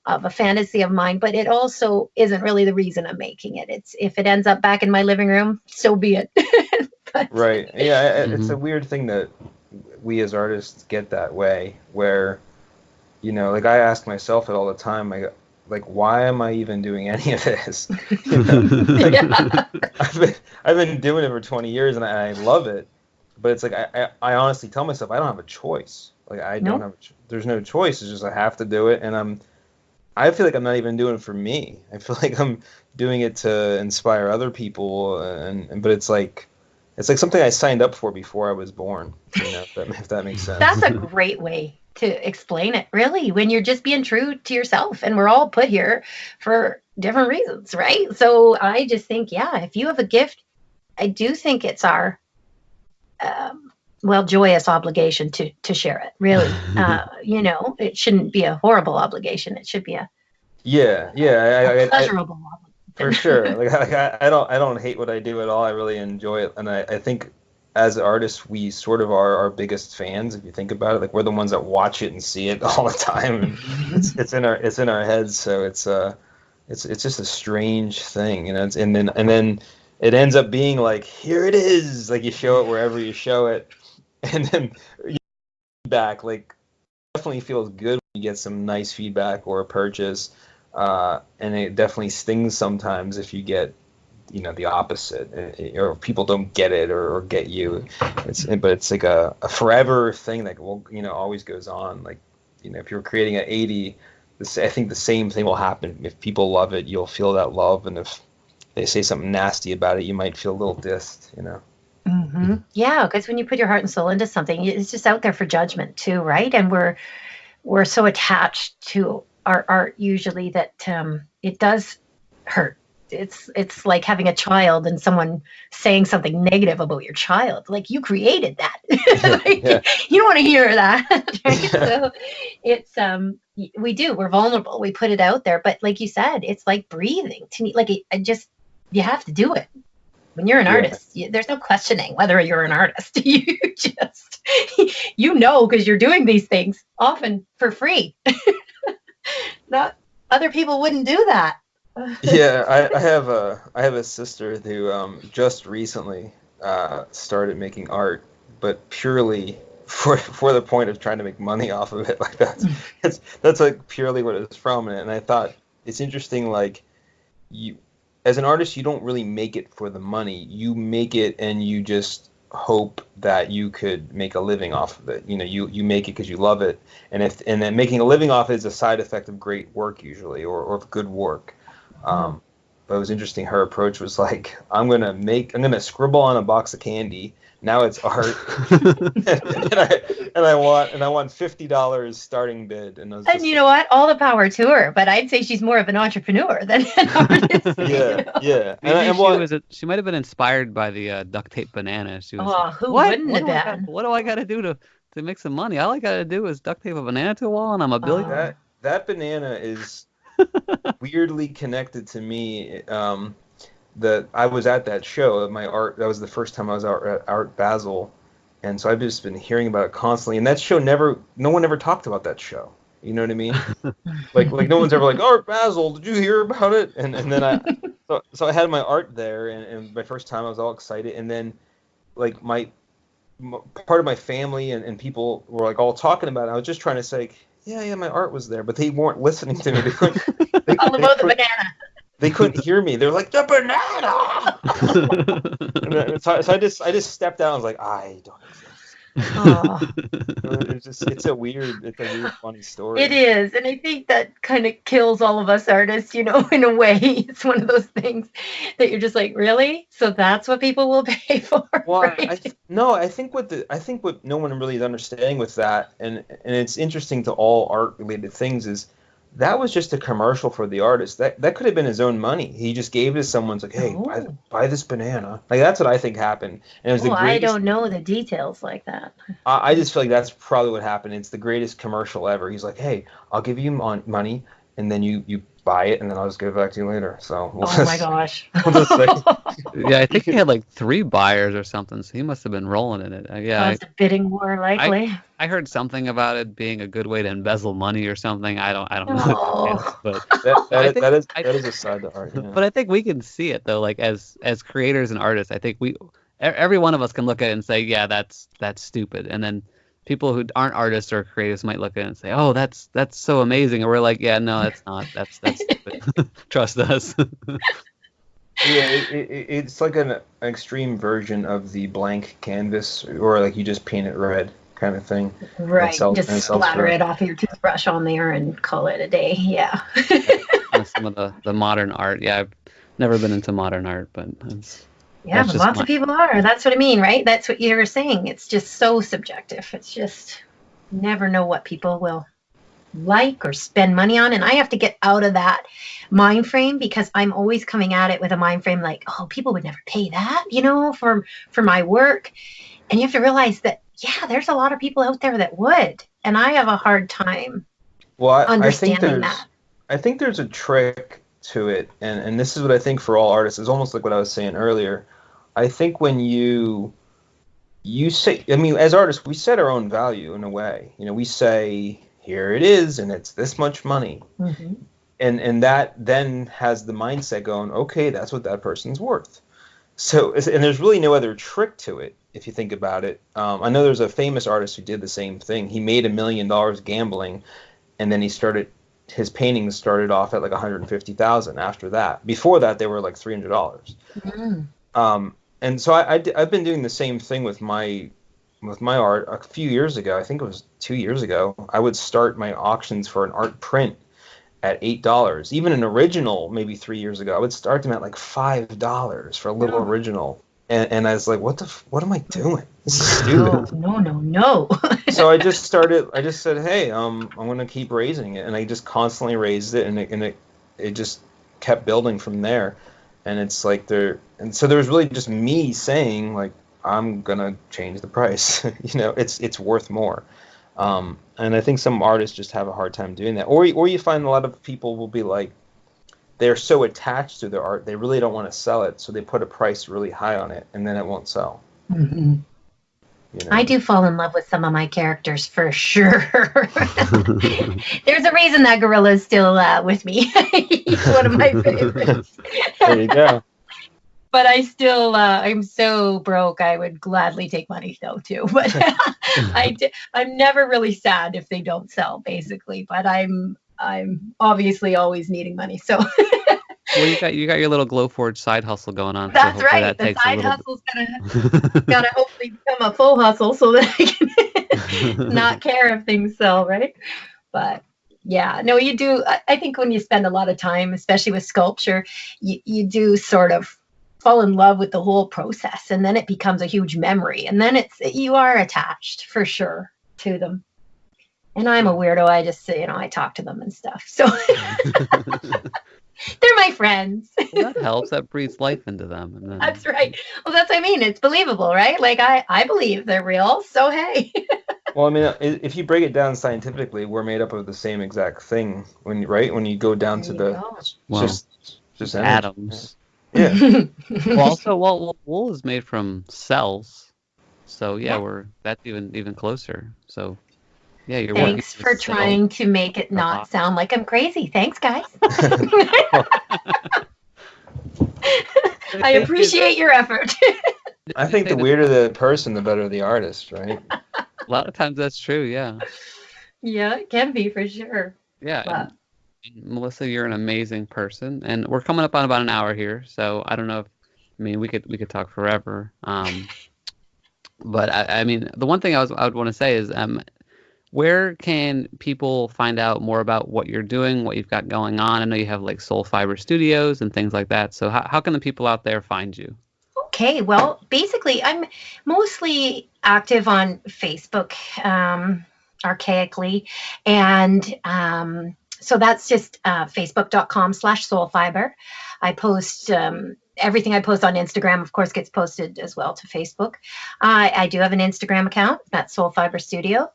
C: a fantasy of mine, but it also isn't really the reason I'm making it. It's, if it ends up back in my living room, so be it.
A: Right. Yeah, it's a weird thing that we as artists get that way, where, like I ask myself it all the time, like why am I even doing any of this? I've been doing it for 20 years and I love it. But it's like I honestly tell myself I don't have a choice. Like I don't have. There's no choice. It's just I have to do it, and I feel like I'm not even doing it for me. I feel like I'm doing it to inspire other people, but it's like something I signed up for before I was born. If that makes sense.
C: That's a great way to explain it, really, when you're just being true to yourself, and we're all put here for different reasons, right? So I just think, if you have a gift, I do think it's our joyous obligation to share it, really. It shouldn't be a horrible obligation. It should be a pleasurable obligation.
A: For sure. Like I don't hate what I do at all. I really enjoy it, and I think as artists we sort of are our biggest fans, if you think about it. Like we're the ones that watch it and see it all the time, and it's in our heads. So it's just a strange thing, and then it ends up being like, here it is. Like you show it wherever you show it, and then you back. Like definitely feels good when you get some nice feedback or a purchase, and it definitely stings sometimes if you get, the opposite, or people don't get it or get you. But it's like a forever thing that always goes on. Like if you're creating an Adhd, I think the same thing will happen. If people love it, you'll feel that love, and if they say something nasty about it, you might feel a little dissed,
C: Mm-hmm. Yeah, because when you put your heart and soul into something, it's just out there for judgment too, right? And we're so attached to our art usually that it does hurt. It's like having a child and someone saying something negative about your child. Like, you created that. You don't want to hear that. Right? So it's we're vulnerable. We put it out there, but like you said, it's like breathing to me. Like you have to do it. When you're an artist, there's no questioning whether you're an artist. You just, because you're doing these things often for free. Not other people wouldn't do that.
A: Yeah, I have a sister who just recently started making art, but purely for the point of trying to make money off of it. Like that's like purely what it's from. And I thought it's interesting, like as an artist, you don't really make it for the money. You make it and you just hope that you could make a living off of it. You make it because you love it, and then making a living off it is a side effect of great work usually, or of good work. But it was interesting. Her approach was like, I'm gonna scribble on a box of candy. Now it's art, and I want $50 starting bid. And
C: you know what? All the power to her. But I'd say she's more of an entrepreneur than an artist.
A: Yeah.
B: Maybe she might have been inspired by the duct tape banana. She was like,
C: who wouldn't have been?
B: What do I got to do to make some money? All I got to do is duct tape a banana to a wall, and I'm a billionaire.
A: That banana is weirdly connected to me. I was at that show at my art. That was the first time I was at Art Basel, and so I've just been hearing about it constantly. And that show no one ever talked about that show. You know what I mean? like no one's ever like, Art Basel, did you hear about it? And then so I had my art there, and my first time I was all excited, and then like part of my family and people were like all talking about it. I was just trying to say, yeah, my art was there, but they weren't listening to me.
C: All about the banana.
A: They couldn't hear me. They're like, the banana. So I just stepped out. I was like, I don't exist. It's a weird, funny story.
C: It is, and I think that kind of kills all of us artists. In a way, it's one of those things that you're just like, really? So that's what people will pay for?
A: Well,
C: right?
A: I think what no one really is understanding with that, and it's interesting to all art related things, is that was just a commercial for the artist. That could have been his own money. He just gave it to someone. Like, hey, buy this banana. Like, that's what I think happened. And it was the greatest.
C: I don't know the details like that.
A: I just feel like that's probably what happened. It's the greatest commercial ever. He's like, hey, I'll give you money, and then you buy it, and then I'll just give it back to you later. So
C: my gosh.
B: Yeah, I think he had like 3 buyers or something, so he must have been rolling in it. Yeah,
C: it's a bidding war, likely.
B: I heard something about it being a good way to embezzle money or something. I don't know. But
A: that is a side to art. Yeah.
B: But I think we can see it though. Like as creators and artists, I think every one of us can look at it and say, yeah, that's stupid. And then people who aren't artists or creatives might look at it and say, oh, that's so amazing. And we're like, yeah, no, that's not. That's stupid. Trust us.
A: Yeah, it's like an extreme version of the blank canvas, or like you just paint it red kind of thing.
C: Right, just splatter it off your toothbrush on there and call it a day. Yeah.
B: Some of the modern art. Yeah, I've never been into modern art, but
C: but lots of people are. That's what I mean, right? That's what you were saying. It's just so subjective. It's just never know what people will like or spend money on, and I have to get out of that mind frame, because I'm always coming at it with a mind frame like, oh, people would never pay that, for my work. And you have to realize that, yeah, there's a lot of people out there that would, and I have a hard time understanding that.
A: I think there's a trick to it, and this is what I think for all artists is almost like what I was saying earlier. I think when you say, I mean, as artists, we set our own value in a way. We say, here it is, and it's this much money. Mm-hmm. And that then has the mindset going, okay, that's what that person's worth. So, and there's really no other trick to it, if you think about it. I know there's a famous artist who did the same thing. He made $1 million gambling, and then his paintings started off at like $150,000 after that. Before that, they were like $300. Mm-hmm. And so I've been doing the same thing with my art. A few years ago, I think it was 2 years ago, I would start my auctions for an art print at $8. Even an original, maybe 3 years ago, I would start them at like $5 for a little original. And I was like, what am I doing? This is stupid.
C: No.
A: So I just said, hey, I'm going to keep raising it. And I just constantly raised it, and it just kept building from there. And it's like so there was really just me saying, like, I'm going to change the price. It's worth more. And I think some artists just have a hard time doing that. Or you find a lot of people will be like, they're so attached to their art, they really don't want to sell it, so they put a price really high on it, and then it won't sell.
C: Mm-hmm. I do fall in love with some of my characters for sure. There's a reason that gorilla is still with me. He's one of my favorites.
A: There you go.
C: But I still, I'm so broke. I would gladly take money though too. But I'm never really sad if they don't sell, basically. But I'm obviously always needing money. So
B: Well, you got your little Glowforge side hustle going on.
C: That's
B: so hopefully
C: right.
B: that
C: The
B: takes a
C: side
B: little
C: hustle's gotta hopefully become a full hustle so that I can not care if things sell, right? But yeah, no, you do. I think when you spend a lot of time, especially with sculpture, you do sort of fall in love with the whole process, and then it becomes a huge memory, and then you are attached for sure to them. And I'm a weirdo. I just, I talk to them and stuff. So they're my friends.
B: Well, that helps. That breathes life into them. And then...
C: That's right. Well, that's what I mean. It's believable, right? Like I believe they're real. So hey.
A: Well, I mean, if you break it down scientifically, we're made up of the same exact thing. When you go down to the just
B: atoms.
A: Yeah.
B: Well, wool is made from cells, so yeah. That's even closer. So yeah, you're.
C: Thanks for trying to make it not sound like I'm crazy. Thanks, guys. I appreciate your effort.
A: I think the weirder the person, the better the artist, right?
B: A lot of times that's true, yeah.
C: Yeah, it can be for sure.
B: Yeah. And Melissa, you're an amazing person, and we're coming up on about an hour here, so I don't know if we could talk forever. But I mean, the one thing I would want to say is, where can people find out more about what you're doing, what you've got going on? I know you have like Soul Fiber Studios and things like that. So how can the people out there find you?
C: Okay, well, basically, I'm mostly active on Facebook, archaically, and so that's just facebook.com/soulfiber. I post everything I post on Instagram, of course, gets posted as well to Facebook. I do have an Instagram account, that's Soul Fiber Studios,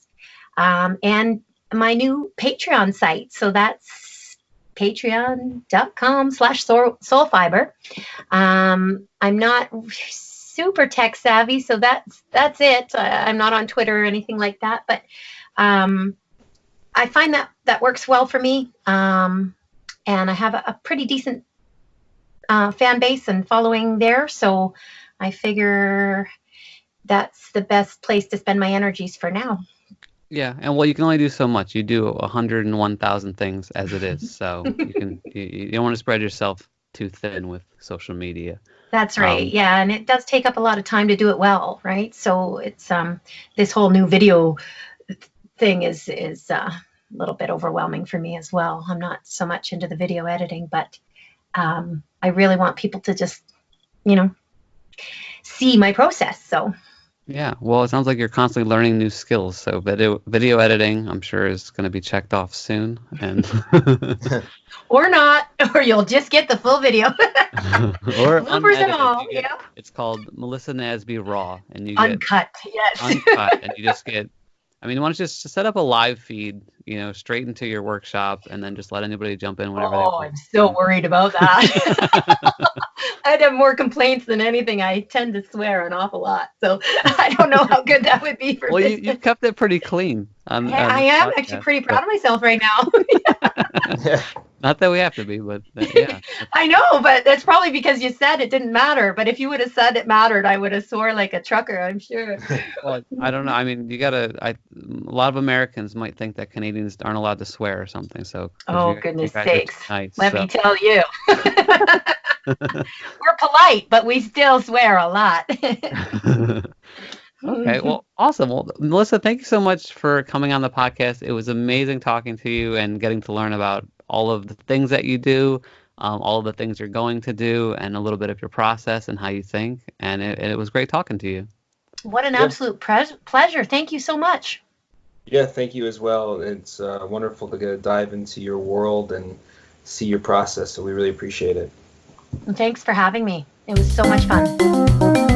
C: and my new Patreon site. So that's patreon.com/soulfiber. I'm not super tech savvy, so that's it. I'm not on Twitter or anything like that, but I find that works well for me, and I have a pretty decent fan base and following there, so I figure that's the best place to spend my energies for now.
B: Yeah, and well, you can only do so much. You do 101,000 things as it is, so you don't want to spread yourself too thin with social media.
C: That's right. Yeah, and it does take up a lot of time to do it well, right? So it's this whole new video thing is a little bit overwhelming for me as well. I'm not so much into the video editing, but I really want people to just, see my process. So.
B: Yeah, well, it sounds like you're constantly learning new skills. So video editing, I'm sure, is going to be checked off soon, and
C: or not, or you'll just get the full video.
B: Or
C: bloopers and all.
B: It's called Melissa Nasby Raw, and you
C: uncut.
B: Get
C: yes,
B: uncut, and you just get. I mean, you want to just set up a live feed, straight into your workshop, and then just let anybody jump in whenever they want.
C: Oh, I'm so worried about that. I'd have more complaints than anything. I tend to swear an awful lot, so I don't know how good that would be for
B: Well, you've kept it pretty clean.
C: I am actually pretty proud of myself right now.
B: Not that we have to be, but yeah.
C: I know, but that's probably because you said it didn't matter. But if you would have said it mattered, I would have swore like a trucker, I'm sure.
B: Well, I don't know. I mean, a lot of Americans might think that Canadians aren't allowed to swear or something. So.
C: Oh, goodness sakes.
B: Nice,
C: Let me tell you. We're polite, but we still swear a lot.
B: Okay, well, awesome. Well, Melissa, thank you so much for coming on the podcast. It was amazing talking to you and getting to learn about all of the things that you do, all of the things you're going to do, and a little bit of your process and how you think. And it was great talking to you.
C: What an absolute pleasure. Thank you so much.
A: Yeah, thank you as well. It's wonderful to get a dive into your world and see your process, so we really appreciate it.
C: And thanks for having me. It was so much fun.